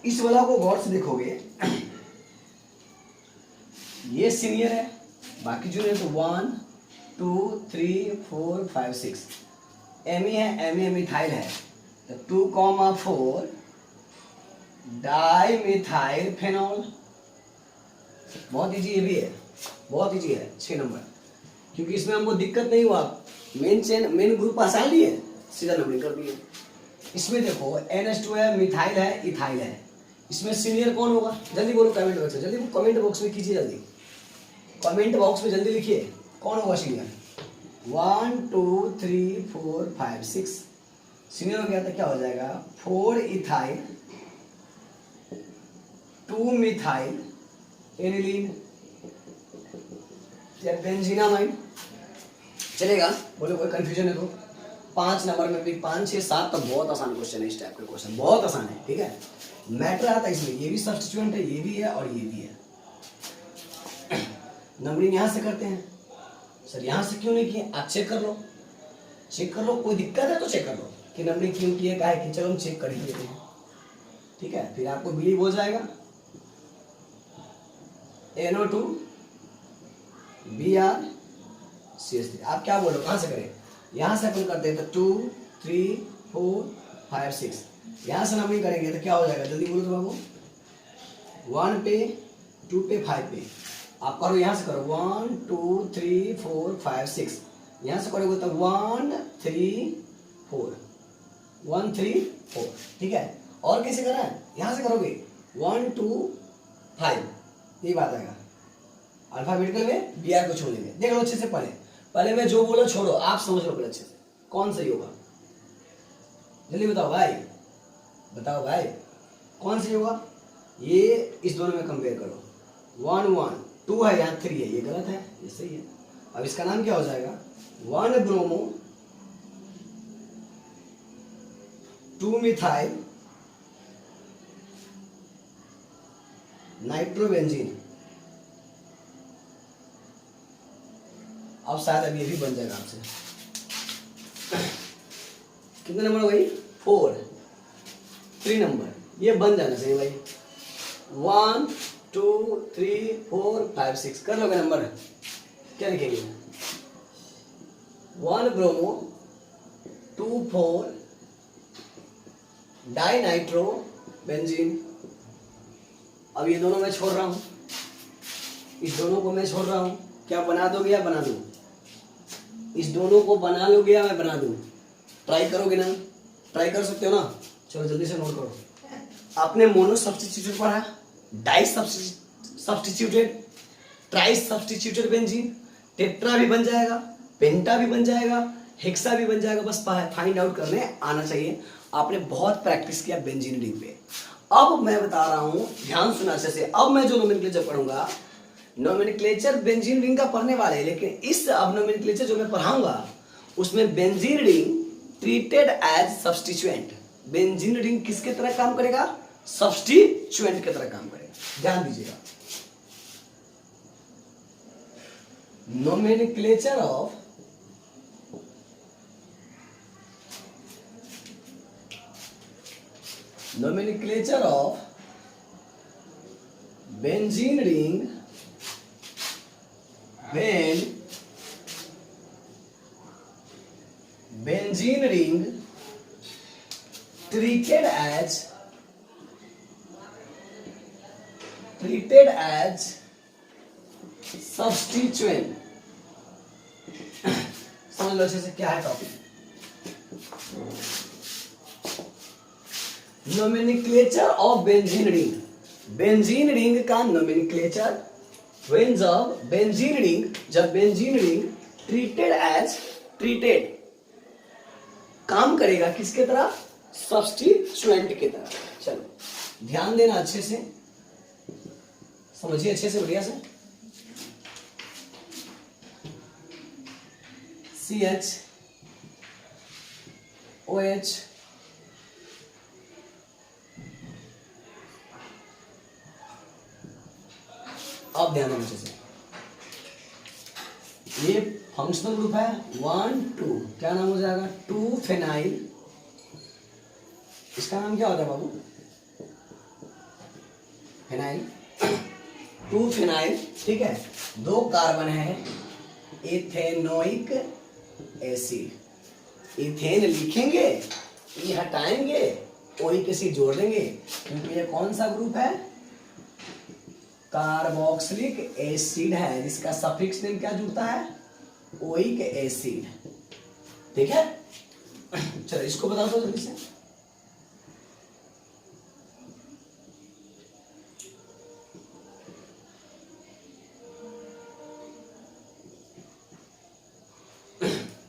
[SPEAKER 1] इस वाला को गौर से देखोगे, ये सीनियर है, बाकी जो है तो 1 2 3 4 5 6, एमी है, एमी मिथाइल है, तो 2 4 डाई मिथाइल फेनॉल, बहुत इजी ये भी है, बहुत इजी है, 6 नंबर, क्योंकि इसमें हमको दिक्कत नहीं हुआ, मेन चेन मेन ग्रुप आसान ही है, सीधा नंबरिंग कर दिए। इसमें देखो NH2 है, मिथाइल है, इथाइल है, इसमें सीनियर कौन होगा, जल्दी बोलो कमेंट बॉक्स में, जल्दी कमेंट बॉक्स में कीजिए, जल्दी कमेंट बॉक्स में जल्दी लिखिए कौन होगा सीनियर। 1 2 3 4 5 6 सीनियर हो गया, तो क्या हो जाएगा 4 इथाइल 2 मिथाइल एनिलीन या बेंजीनामाइन, चलेगा, बोलो कोई कंफ्यूजन है तो। 5 नंबर में भी 5 6 7 तो बहुत आसान क्वेश्चन है, इस टाइप के क्वेश्चन बहुत आसान है, ठीक है। मैटर आता है इसमें, ये भी सब्स्टिट्यूएंट है, ये भी है और ये भी है। नंबरिंग यहाँ से करते हैं, सर यहाँ से क्यों नहीं किए, आप चेक कर लो, चेक कर लो, कोई दिक्कत है तो चेक कर लो कि नंबरिंग क्यों किए, क्या है कि चलो हम चेक कर ही लेते हैं, ठीक है, फिर आपको बिलीव हो जाएगा। NO2 BrCH3, आप क्या बोलो कहाँ से करें, यहाँ से अपन करते हैं तो 2 3 4 5 6, यहाँ से नंबरिंग करेंगे तो क्या हो जाएगा, जल्दी बोलो तो बाबू, 1 पे 2 पे 5 पे, आप करो यहाँ से करो 1 2 3 4 5 6, यहाँ से करोगे तो 1 3 4 1 3 4, ठीक है। और कैसे करना है, यहाँ से करोगे 1 2 5, यही बात आएगा, अल्फाबेटिकल में BR को छोड़ेंगे, देख लो अच्छे से, पहले मैं जो बोला छोड़ो, आप समझ लो अच्छे से कौन सही होगा, जल्दी बताओ भाई, बताओ भाई कौन सही होगा। ये इस दोनों में कंपेयर करो, 1 1 2 है, यहाँ 3 है, ये गलत है, ये सही है। अब इसका नाम क्या हो जाएगा, 1 ब्रोमो 2 मिथाइल नाइट्रोबेंजीन, अब शायद अभी ये भी बन जाएगा आपसे। कितने नंबर हो गई? 4, 3 नंबर, ये बन जाना चाहिए भाई। 1 2 3 4 5 6 कर लोगे नंबर। क्या लिखेंगे? 1 ब्रोमो 2 4 डाई नाइट्रो बेंजीन। अब ये दोनों मैं छोड़ रहा हूं, इस दोनों को मैं छोड़ रहा हूं। क्या बना दोगे या बना दूं? इस दोनों को बना लोगे या मैं बना दूं? ट्राई करोगे ना? ट्राई कर सकते हो ना? चलो जल्दी से नोट करो। आपने मोनो सब्स्टिट्यूटेड पढ़ा, di substituted, tri substituted benzene, tetra भी बन जाएगा, पेंटा भी बन जाएगा, हेक्सा भी बन जाएगा। बस फाइंड आउट करने आना चाहिए। आपने बहुत प्रैक्टिस किया बेंजीन रिंग पे। अब मैं बता रहा हूं, ध्यान सुना अच्छे से। अब मैं जो नोमेनक्लेचर पढ़ूंगा, नोमेनक्लेचर बेंजीन रिंग का पढ़ने वाले, लेकिन इस अब नोमेनक्लेचर जो मैं पढ़ाऊंगा उसमें benzene ring treated as substituent. Benzene ring किसके तरह काम करेगा? सब्स्टिट्यूएंट की तरह काम करेगा। ध्यान दीजिएगा। Nomenclature of benzene ring when benzene ring treated as substituent। समझ लो अच्छे से क्या है topic. Nomenclature of benzene ring, benzene ring का नोमेनक्लेचर। व्हेन जब बेंजीन रिंग ट्रीटेड काम करेगा किसके तरह? सब्स्टिट्यूएंट की तरह। चलो ध्यान देना अच्छे से, समझिए अच्छे से, बढ़िया से। CH OH अब ध्यान देना अच्छे से। ये फंक्शनल ग्रुप है 1 2, क्या नाम हो जाएगा? 2 फेनाइल। इसका नाम क्या होता है बाबू? Phenyl, 2 phenyl. ठीक है, 2 कार्बन है, इथेनोइक एसिड। इथेन लिखेंगे, ई हटाएंगे, ओइक एसिड जोड़ देंगे, क्योंकि ये कौन सा ग्रुप है? कार्बोक्सिलिक एसिड है, जिसका सफिक्स नेम क्या जुड़ता है? Oic acid. ठीक है, चलो इसको बता दो जल्दी से।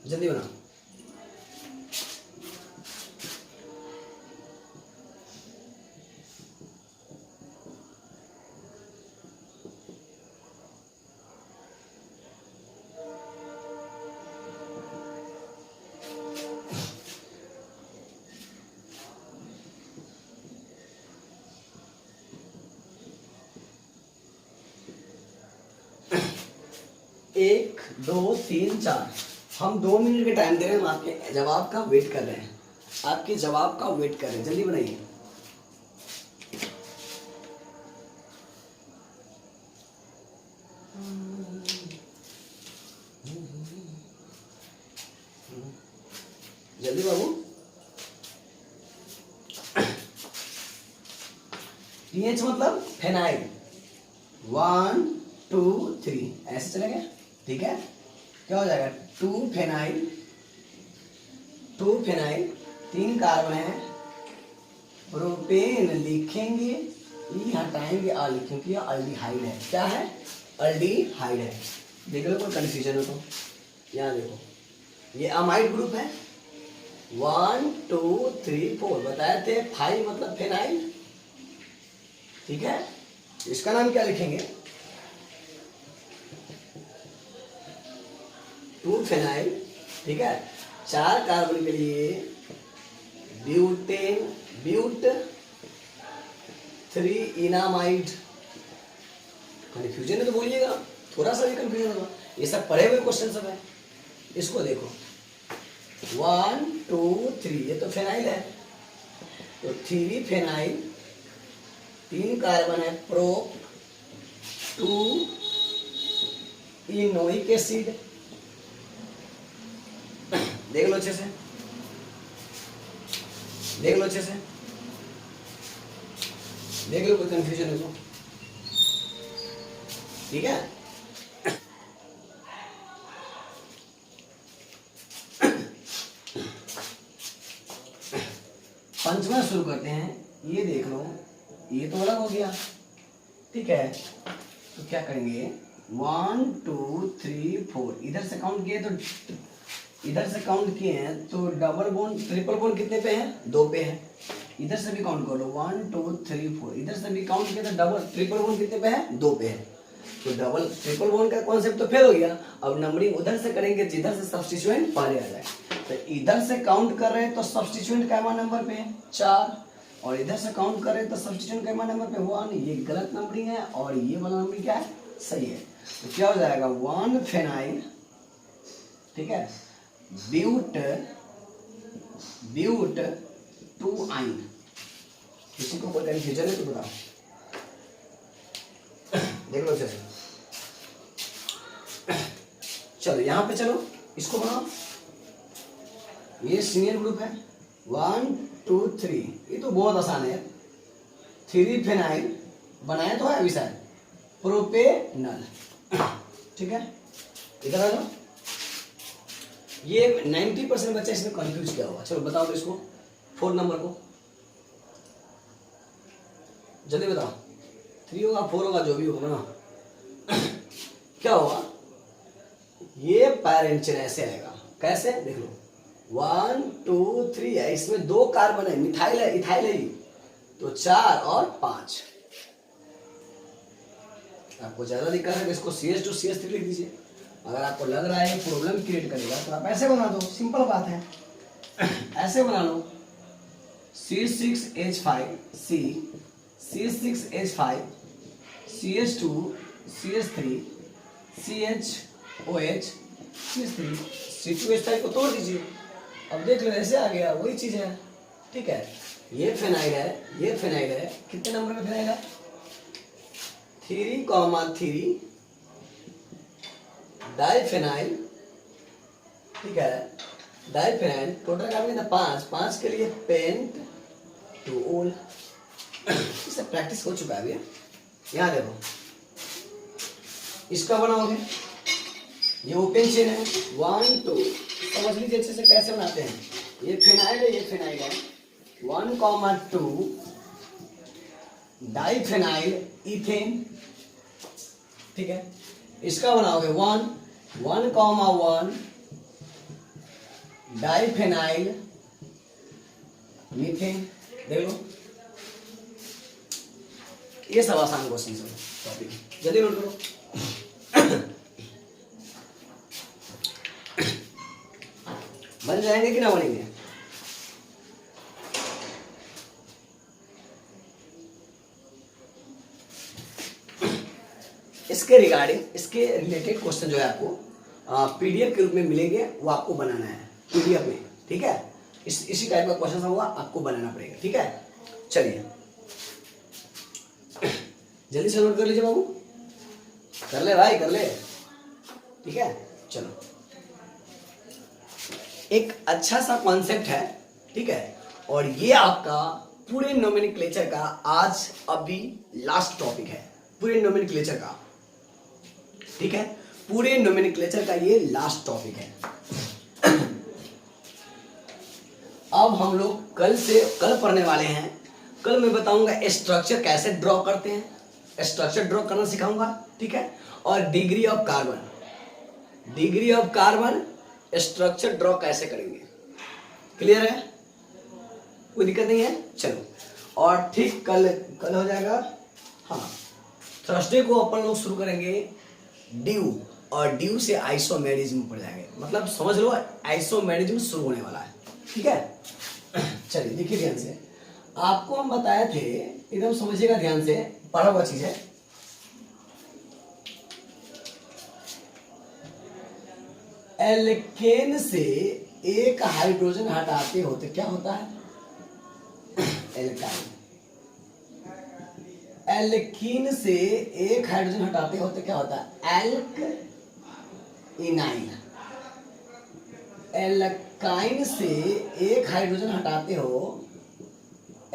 [SPEAKER 1] जल्दी बनाओ। एक 2 3 4, हम 2 मिनट का टाइम दे रहे हैं। हम आपके जवाब का वेट कर रहे हैं, आपके जवाब का वेट कर रहे हैं। जल्दी बनाइए। जल्दी बाबू। पीएच मतलब फेनाइल, 1 2 3 ऐसे चलेगा। ठीक है, क्या हो जाएगा? 2 फेनाइल, 3 कार्बन है, प्रोपेन लिखेंगे, ई हटाएंगे, आ लिखेंगे, अल्डिहाइड है। क्या है? अल्डिहाइड है। देख लो कोई कंफ्यूजन हो तो यहाँ देखो, ये अमाइड ग्रुप है। 1 2 3 4 बताए थे, 5 मतलब फेनाइल। ठीक है, इसका नाम क्या लिखेंगे? 2 फेनाइल। ठीक है, 4 कार्बन के लिए ब्यूटेन, ब्यूट 3 इनामाइड। कंफ्यूजन है तो बोलिएगा, थोड़ा सा भी कंफ्यूजन होगा। ये सब पढ़े हुए क्वेश्चन सब है। इसको देखो 1 2 3, ये तो फेनाइल है, तो 3 फेनाइल, 3 कार्बन है प्रोप, 2 इनोइक एसिड। देख लो अच्छे से, देख लो अच्छे से, देख लो कोई कंफ्यूजन है तो, ठीक है। पंचमा शुरू करते हैं। ये देख लो, ये तो अलग हो गया, ठीक है। तो क्या करेंगे 1 2 3 4, इधर से काउंट किए तो, इधर से काउंट किए हैं तो डबल बॉन्ड ट्रिपल बॉन्ड कितने पे है, 2 पे है। इधर से भी काउंट कर लो 1 2 3 4, इधर से भी काउंट किया तो डबल ट्रिपल बॉन्ड कितने पे है, 2 पे है। तो डबल ट्रिपल बॉन्ड का कॉन्सेप्ट तो फेल हो गया। अब नंबरिंग उधर से करेंगे जिधर से सब्स्टिट्यूएंट पहले आ जाए। तो इधर से काउंट कर रहे हैं तो सब्स्टिट्यूएंट कैमा नंबर पे है 4, और इधर से काउंट कर रहे हैं तो सब्स्टिट्यूएंट कैमा नंबर पे 1। ये गलत नंबरिंग है और ये वाला नंबरिंग क्या है, सही है। तो क्या हो जाएगा 1 फेनाइल, ठीक है, ब्यूट 2 आइन। किसी को कोई कंफ्यूजन है तो बताओ, देख लो अच्छे से। चलो यहाँ पे चलो, इसको बनाओ। ये सीनियर ग्रुप है 1 2 3, ये तो बहुत आसान है। 3 फेनाइल बनाया तो है अभी शायद, प्रोपेनल, ठीक है। इधर आ जाओ। ये 90% बच्चा इसमें कंफ्यूज किया हुआ। चलो बताओ तो इसको, 4 नंबर को जल्दी बताओ। 3 होगा 4 होगा जो भी होगा ना। क्या होगा, ये पैरेंट चेन ऐसे आएगा, कैसे देख लो 1 2 3 है, इसमें 2 कार्बन है, मिथाइल है, इथाइल है, तो 4 और 5। आपको ज्यादा दिक्कत है तो इसको CH2 CH3 लिख दीजिए। अगर आपको लग रहा है प्रॉब्लम क्रिएट करेगा तो आप ऐसे बना दो, सिंपल बात है। ऐसे बना लो C6H5 C, C6H5 CH2 CH3 CHOH CH3 C2H5 को तोड़ दीजिए। अब देख लो ऐसे आ गया, वही चीज है, ठीक है। ये फेनाइल है, ये फेनाइल है, कितने नंबर पे फेनाइल है, 3,3 डाइफेनाइल, ठीक है, डाइफेनाइल। टोटल कार्बन था 5 के लिए पेंट 2 ओल। इससे प्रैक्टिस हो चुका है भैया। यहाँ देखो, इसका बनाओगे, ये ओपन चेन है 1 2, समझ लीजिए अच्छे से कैसे बनाते हैं। ये फेनाइल है, ये फेनाइल है, 1,2 डाइफेनाइल इथेन, ठीक है। इसका बनाओगे 1,1 डाइफेनाइल मीथेन। देख लो, ये सब आसान क्वेश्चन है, टॉपिक जल्दी नोट करो। बन जाएंगे कि ना बनेंगे, इसके रिगार्डिंग, इसके रिलेटेड क्वेश्चन जो है आपको PDF के रूप में मिलेंगे, वो आपको बनाना है PDF में, ठीक है। इसी टाइप का क्वेश्चन होगा, आपको बनाना पड़ेगा, ठीक है। चलिए जल्दी से नोट कर लीजिए बाबू, कर ले भाई कर ले, ठीक है। चलो, एक अच्छा सा कॉन्सेप्ट है, ठीक है, और ये आपका पूरे नोमेनक्लेचर का आज अभी लास्ट टॉपिक है, पूरे नोमेनक्लेचर का, ठीक है, पूरे नोमेनक्लेचर का ये लास्ट टॉपिक है। अब हम लोग कल पढ़ने वाले हैं। कल मैं बताऊंगा स्ट्रक्चर कैसे ड्रॉ करते हैं, स्ट्रक्चर ड्रॉ करना सिखाऊंगा, ठीक है। और degree of carbon structure draw कैसे करेंगे, क्लियर है, कोई दिक्कत नहीं है। चलो, और ठीक कल हो जाएगा। हाँ, थर्सडे को अपन लोग शुरू करेंगे ड्यू, और ड्यू से आइसोमेरिज्म पढ़ जाएंगे, मतलब समझ लो आइसोमेरिज्म शुरू होने वाला है, ठीक है। चलिए देखिए ध्यान से, आपको हम बताए थे, एकदम समझिएगा ध्यान से, पढ़ा हुआ चीज है। एल्केन से एक हाइड्रोजन हटाते हो तो क्या होता है? एल्काइन। एल्कीन से एक हाइड्रोजन हटाते हो तो क्या होता है? एल्क-इनाइन। एल्काइन से एक हाइड्रोजन हटाते हो,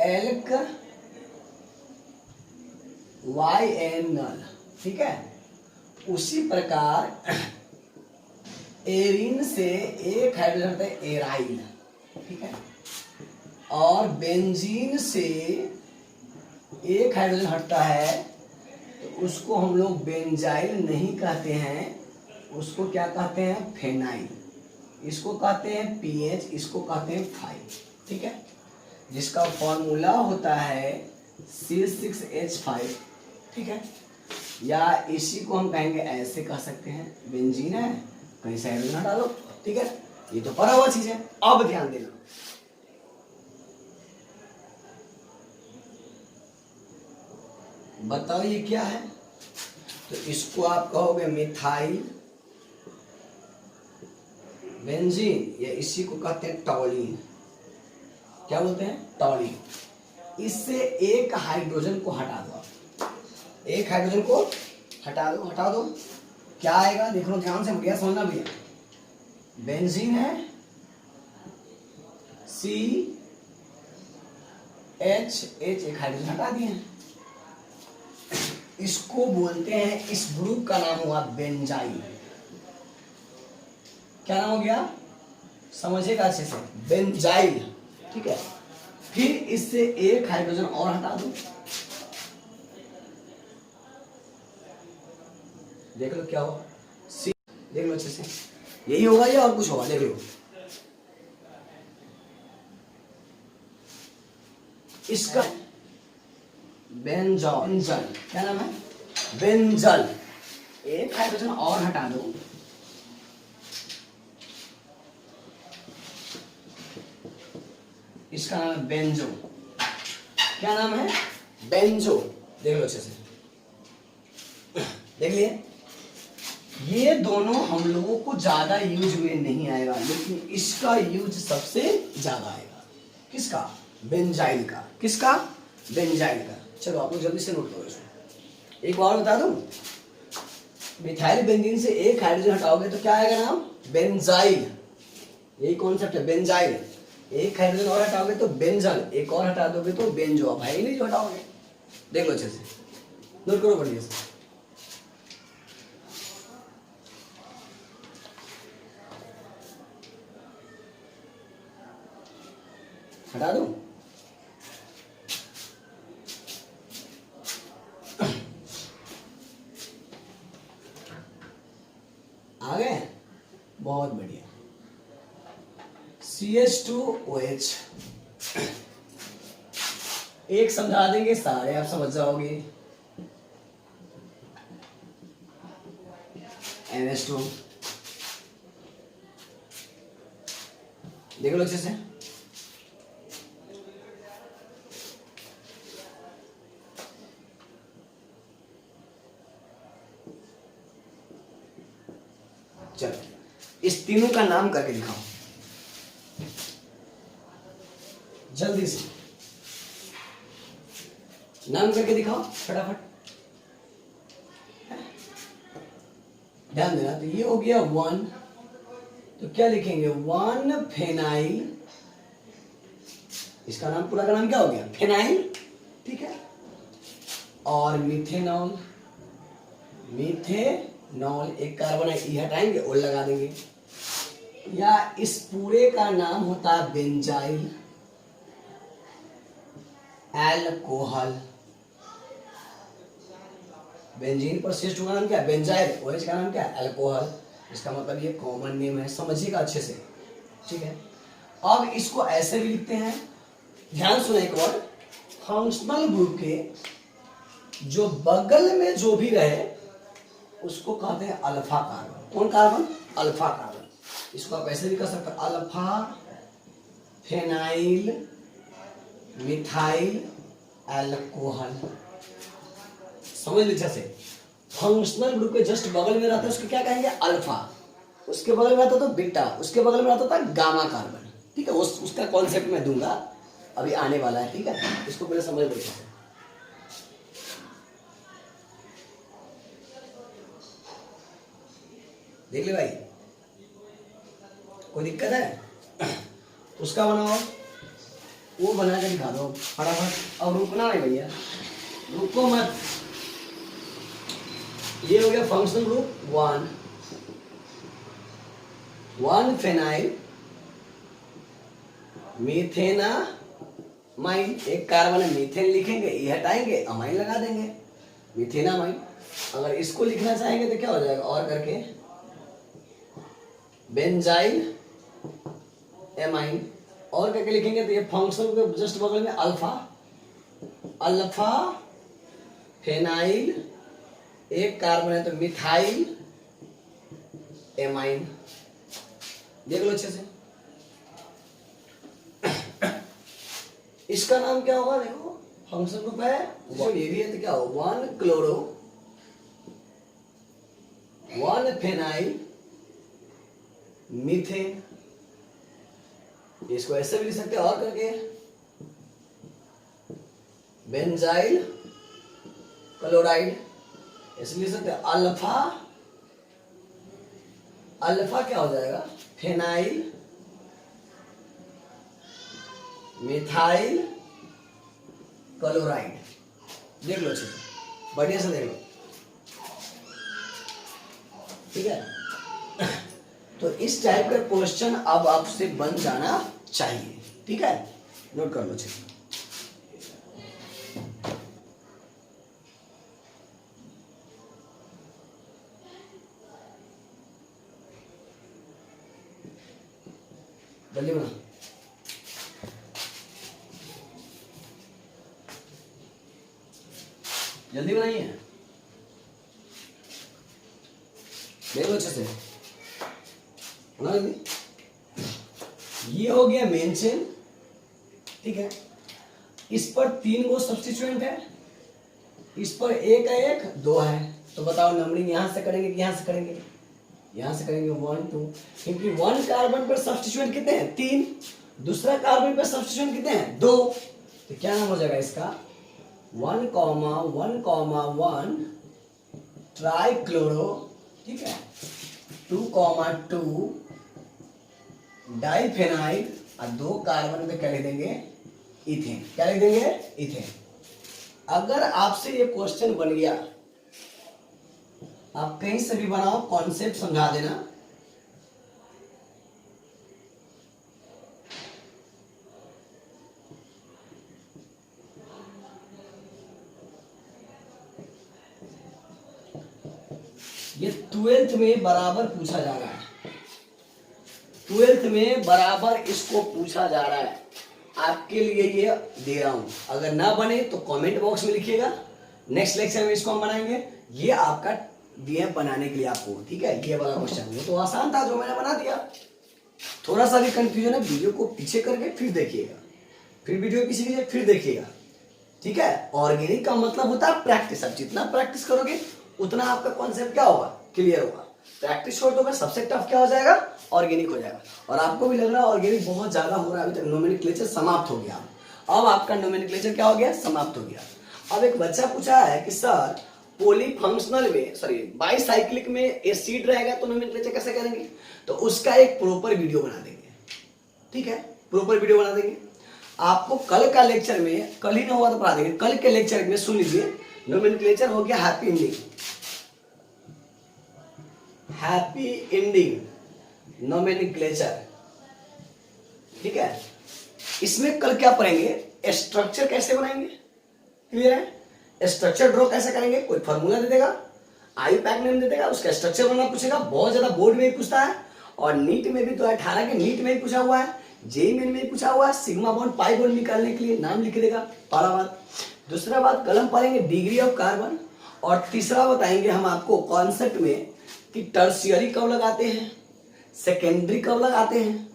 [SPEAKER 1] एल्क YNL, ठीक है। उसी प्रकार एरिन से एक हाइड्रोजन हटता है, एराइल, ठीक है। और बेंजीन से एक हाइड्रोजन हटता है तो उसको हम लोग बेंजाइल नहीं कहते हैं, उसको क्या कहते हैं? फेनाइल। इसको कहते हैं पीएच, इसको कहते हैं फाइव, ठीक है। जिसका फॉर्मूला होता है C6H5, ठीक है। या इसी को हम कहेंगे, ऐसे कह सकते हैं, बेंजीन है, कहीं से हाइड्रोजन हटा दो, ठीक है। ये तो पढ़ा हुआ चीज है। अब ध्यान देना, बताओ ये क्या है? तो इसको आप कहोगे मिथाइल बेंजीन, या इसी को कहते हैं टॉलिन। क्या बोलते हैं? टॉलिन। इससे एक हाइड्रोजन को हटा दो, एक हाइड्रोजन को हटा दो, हटा दो, क्या आएगा? देख लो ध्यान से, बढ़िया समझना भैया। बेंजीन है, CH, एक हाइड्रोजन हटा दिए। इसको बोलते हैं, इस ग्रुप का नाम हुआ बेंजाइल। क्या नाम हो गया? समझिएगा अच्छे से, बेंजाइल, ठीक है। फिर इससे एक हाइड्रोजन और हटा दो, देख लो क्या हो, सी, देख लो अच्छे से, यही होगा या और कुछ होगा? देख लो, इसका बेंजल, क्या नाम है? बेंजल। एक हाइड्रोजन और हटा दो, इसका नाम है बेंजो। क्या नाम है? बेंजो। देख लो अच्छे से, देख लिए। ये दोनों हम लोगों को ज्यादा यूज में नहीं आएगा, लेकिन इसका यूज सबसे ज्यादा आएगा। किसका? बेंजाइल का। किसका? बेंजाइल का। चलो आप लोग जल्दी से नोट करो इसको। एक बार बता दूं, मिथाइल बेंजीन से एक हाइड्रोजन हटाओगे तो क्या आएगा नाम? बेंजाइल। यही कॉन्सेप्ट है, बेंजाइल। एक हाइड्रोजन और हटाओगे तो बेंजल, एक और हटा दोगे तो बेंजो। अब है ही नहीं जो हटाओगे। देख लो अच्छे से, नोट करो बढ़िया से। हटा दूं? आ गए? बहुत बढ़िया। CH2OH, एक समझा देंगे, सारे आप समझ जाओगे। NH2, देख लो अच्छे से। चलो इस तीनों का नाम करके दिखाओ जल्दी से, नाम करके दिखाओ फटाफट। ध्यान देना, तो ये हो गया 1, तो क्या लिखेंगे? 1 फेनाइल, इसका नाम पूरा का नाम क्या हो गया? फेनाइल, ठीक है। और मिथेनॉल, मिथेनॉल, एक कार्बन ई हटाएंगे और लगा देंगे। या इस पूरे का नाम होता है बेंजाइल अल्कोहल। बेंजीन पर CH2 का नाम क्या है? बेंजाइल। OH का नाम क्या है? अल्कोहल। इसका मतलब ये कॉमन नेम है, समझिएगा अच्छे से, ठीक है। अब इसको ऐसे भी लिखते हैं, ध्यान सुने एक वर्ड, फंक्शनल ग्रुप के जो बगल में जो भी रहे उसको कहते हैं अल्फा कार्बन। कौन कार्बन? Alpha carbon. इसको आप ऐसे भी कह सकते हैं, अल्फा फेनाइल मिथाइल अल्कोहल। समझ लीजिए से, फंक्शनल ग्रुप के जस्ट बगल में रहता है उसको क्या कहेंगे? अल्फा। उसके बगल में आता था बीटा, उसके बगल में आता था गामा कार्बन। ठीक है, उसका कॉन्सेप्ट मैं दूंगा, अभी आने वाला है। ठीक है, इसको पहले समझ लो। देख ले भाई, कोई दिक्कत है? उसका बनाओ, वो बना के दिखा दो फटाफट, और रुकना है भैया, रुको मत। ये हो गया फंक्शनल ग्रुप 1 फेनाइल मीथेनामाइन, एक कार्बन है मीथेन लिखेंगे, ये हटाएंगे, अमाइन लगा देंगे, मीथेनामाइन। अगर इसको लिखना चाहेंगे तो क्या हो जाएगा, और करके बेंजाइल एमाइन, और करके लिखेंगे तो ये फंक्शनल के जस्ट बगल में अल्फा फेनाइल, एक कार्बन है तो मिथाइल एमाइन। देख लो अच्छे से, इसका नाम क्या होगा, देखो फंक्शन ग्रुप है, ये भी है तो क्या हो, 1 क्लोरो 1 फेनाइल मीथेन। इसको ऐसे भी लिख सकते हैं, और करके बेंजाइल क्लोराइड, ऐसे लिख सकते हैं। अल्फा क्या हो जाएगा, फेनाइल मिथाइल क्लोराइड। देख लो अच्छे से, बढ़िया से देख लो। ठीक है, तो इस टाइप का क्वेश्चन अब आपसे बन जाना चाहिए। ठीक है, नोट कर लो अच्छे से। जल्दी बना, जल्दी बनाइए, देखो अच्छे से, बना जल्दी। ये हो गया मेन चेन। ठीक है, इस पर 3 गो सब्स्टिट्यूएंट है, इस पर एक है, एक 2 है, तो बताओ नंबरिंग यहां से करेंगे कि यहां से करेंगे, यहां से करेंगे 1 2, क्योंकि 1 कार्बन पर सब्स्टिट्यूएंट कितने हैं, 3, दूसरा कार्बन पर सब्स्टिट्यूएंट कितने हैं, 2, तो क्या नाम हो जाएगा इसका, 1,1,1 ट्राइक्लोरो, ठीक है, 2,2 डाइफेनाइल, और 2 कार्बन पे क्या लिख देंगे, इथेन। क्या लिख देंगे, इथेन। अगर आपसे ये क्वेश्चन बन गया, आप कहीं से भी बनाओ, कॉन्सेप्ट समझा देना। ये 12th में बराबर पूछा जा रहा है, 12th में बराबर इसको पूछा जा रहा है, आपके लिए ये दे रहा हूं। अगर ना बने तो कमेंट बॉक्स में लिखिएगा, नेक्स्ट लेक्चर में इसको हम बनाएंगे। ये आपका दिया बनाने के लिए आपको, ठीक है। ये वाला क्वेश्चन वो तो आसान था जो मैंने बना दिया, थोड़ा सा भी कंफ्यूजन है, वीडियो को पीछे करके फिर देखिएगा, फिर वीडियो किसी के फिर देखिएगा, ठीक है। ऑर्गेनिक का मतलब होता है प्रैक्टिस। अब जितना प्रैक्टिस करोगे उतना आपका कॉन्सेप्ट क्या होगा, क्लियर होगा। प्रैक्टिस छोड़ दोगे सबसे टफ क्या हो जाएगा, ऑर्गेनिक हो जाएगा। और आपको भी लग रहा है ऑर्गेनिक बहुत ज्यादा हो रहा है, अभी तक नोमेनक्लेचर समाप्त हो गया। अब आपका नोमेनक्लेचर क्या हो गया, समाप्त हो गया। अब एक बच्चा पूछा है कि सर पॉलीफंक्शनल में, सॉरी बाईसाइक्लिक में एसिड रहेगा तो नोमेनक्लेचर कैसे करेंगे, तो उसका एक प्रॉपर वीडियो बना देंगे, ठीक है, प्रॉपर वीडियो बना देंगे। आपको कल का लेक्चर में, कल ही ना हुआ तो पढ़ा देंगे, कल के लेक्चर में सुन लीजिए। नोमेनक्लेचर हो गया happy ending, happy ending nomenclature, ठीक है। इसमें कल क्या पढ़ेंगे, स्ट्रक्चर कैसे बनाएंगे, क्लियर है। स्ट्रक्चर ड्रॉ कैसे करेंगे, कोई फार्मूला दे देगा, आई पैक नेम दे देगा, उसका स्ट्रक्चर बनना पूछेगा। बहुत ज्यादा बोर्ड में भी पूछता है, और नीट में भी 2018 के नीट में भी पूछा हुआ है, जेई मेन में भी पूछा हुआ है। सिग्मा बॉन्ड पाई बॉन्ड निकालने के लिए नाम लिख देगा, पहला बात। दूसरा बात, कलम पढ़ेंगे डिग्री ऑफ कार्बन। और तीसरा बताएंगे हम आपको कॉन्सेप्ट में कि टर्शियरी कब लगाते हैं, सेकेंडरी कब लगाते हैं,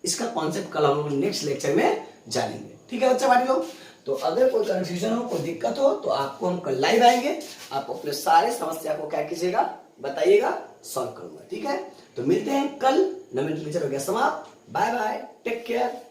[SPEAKER 1] इसका कॉन्सेप्ट कल हम लोग नेक्स्ट लेक्चर में जानेंगे, ठीक है बच्चा भाई लोग। तो अगर कोई कंफ्यूजन हो, कोई दिक्कत हो, तो आपको हम कल लाइव आएंगे, आप अपने सारे समस्या को क्या कीजिएगा, बताइएगा। सॉल्व करूंगा। ठीक है, तो मिलते हैं कल। नॉमिनल लेक्चर हो गया समाप्त। Bye bye, take care.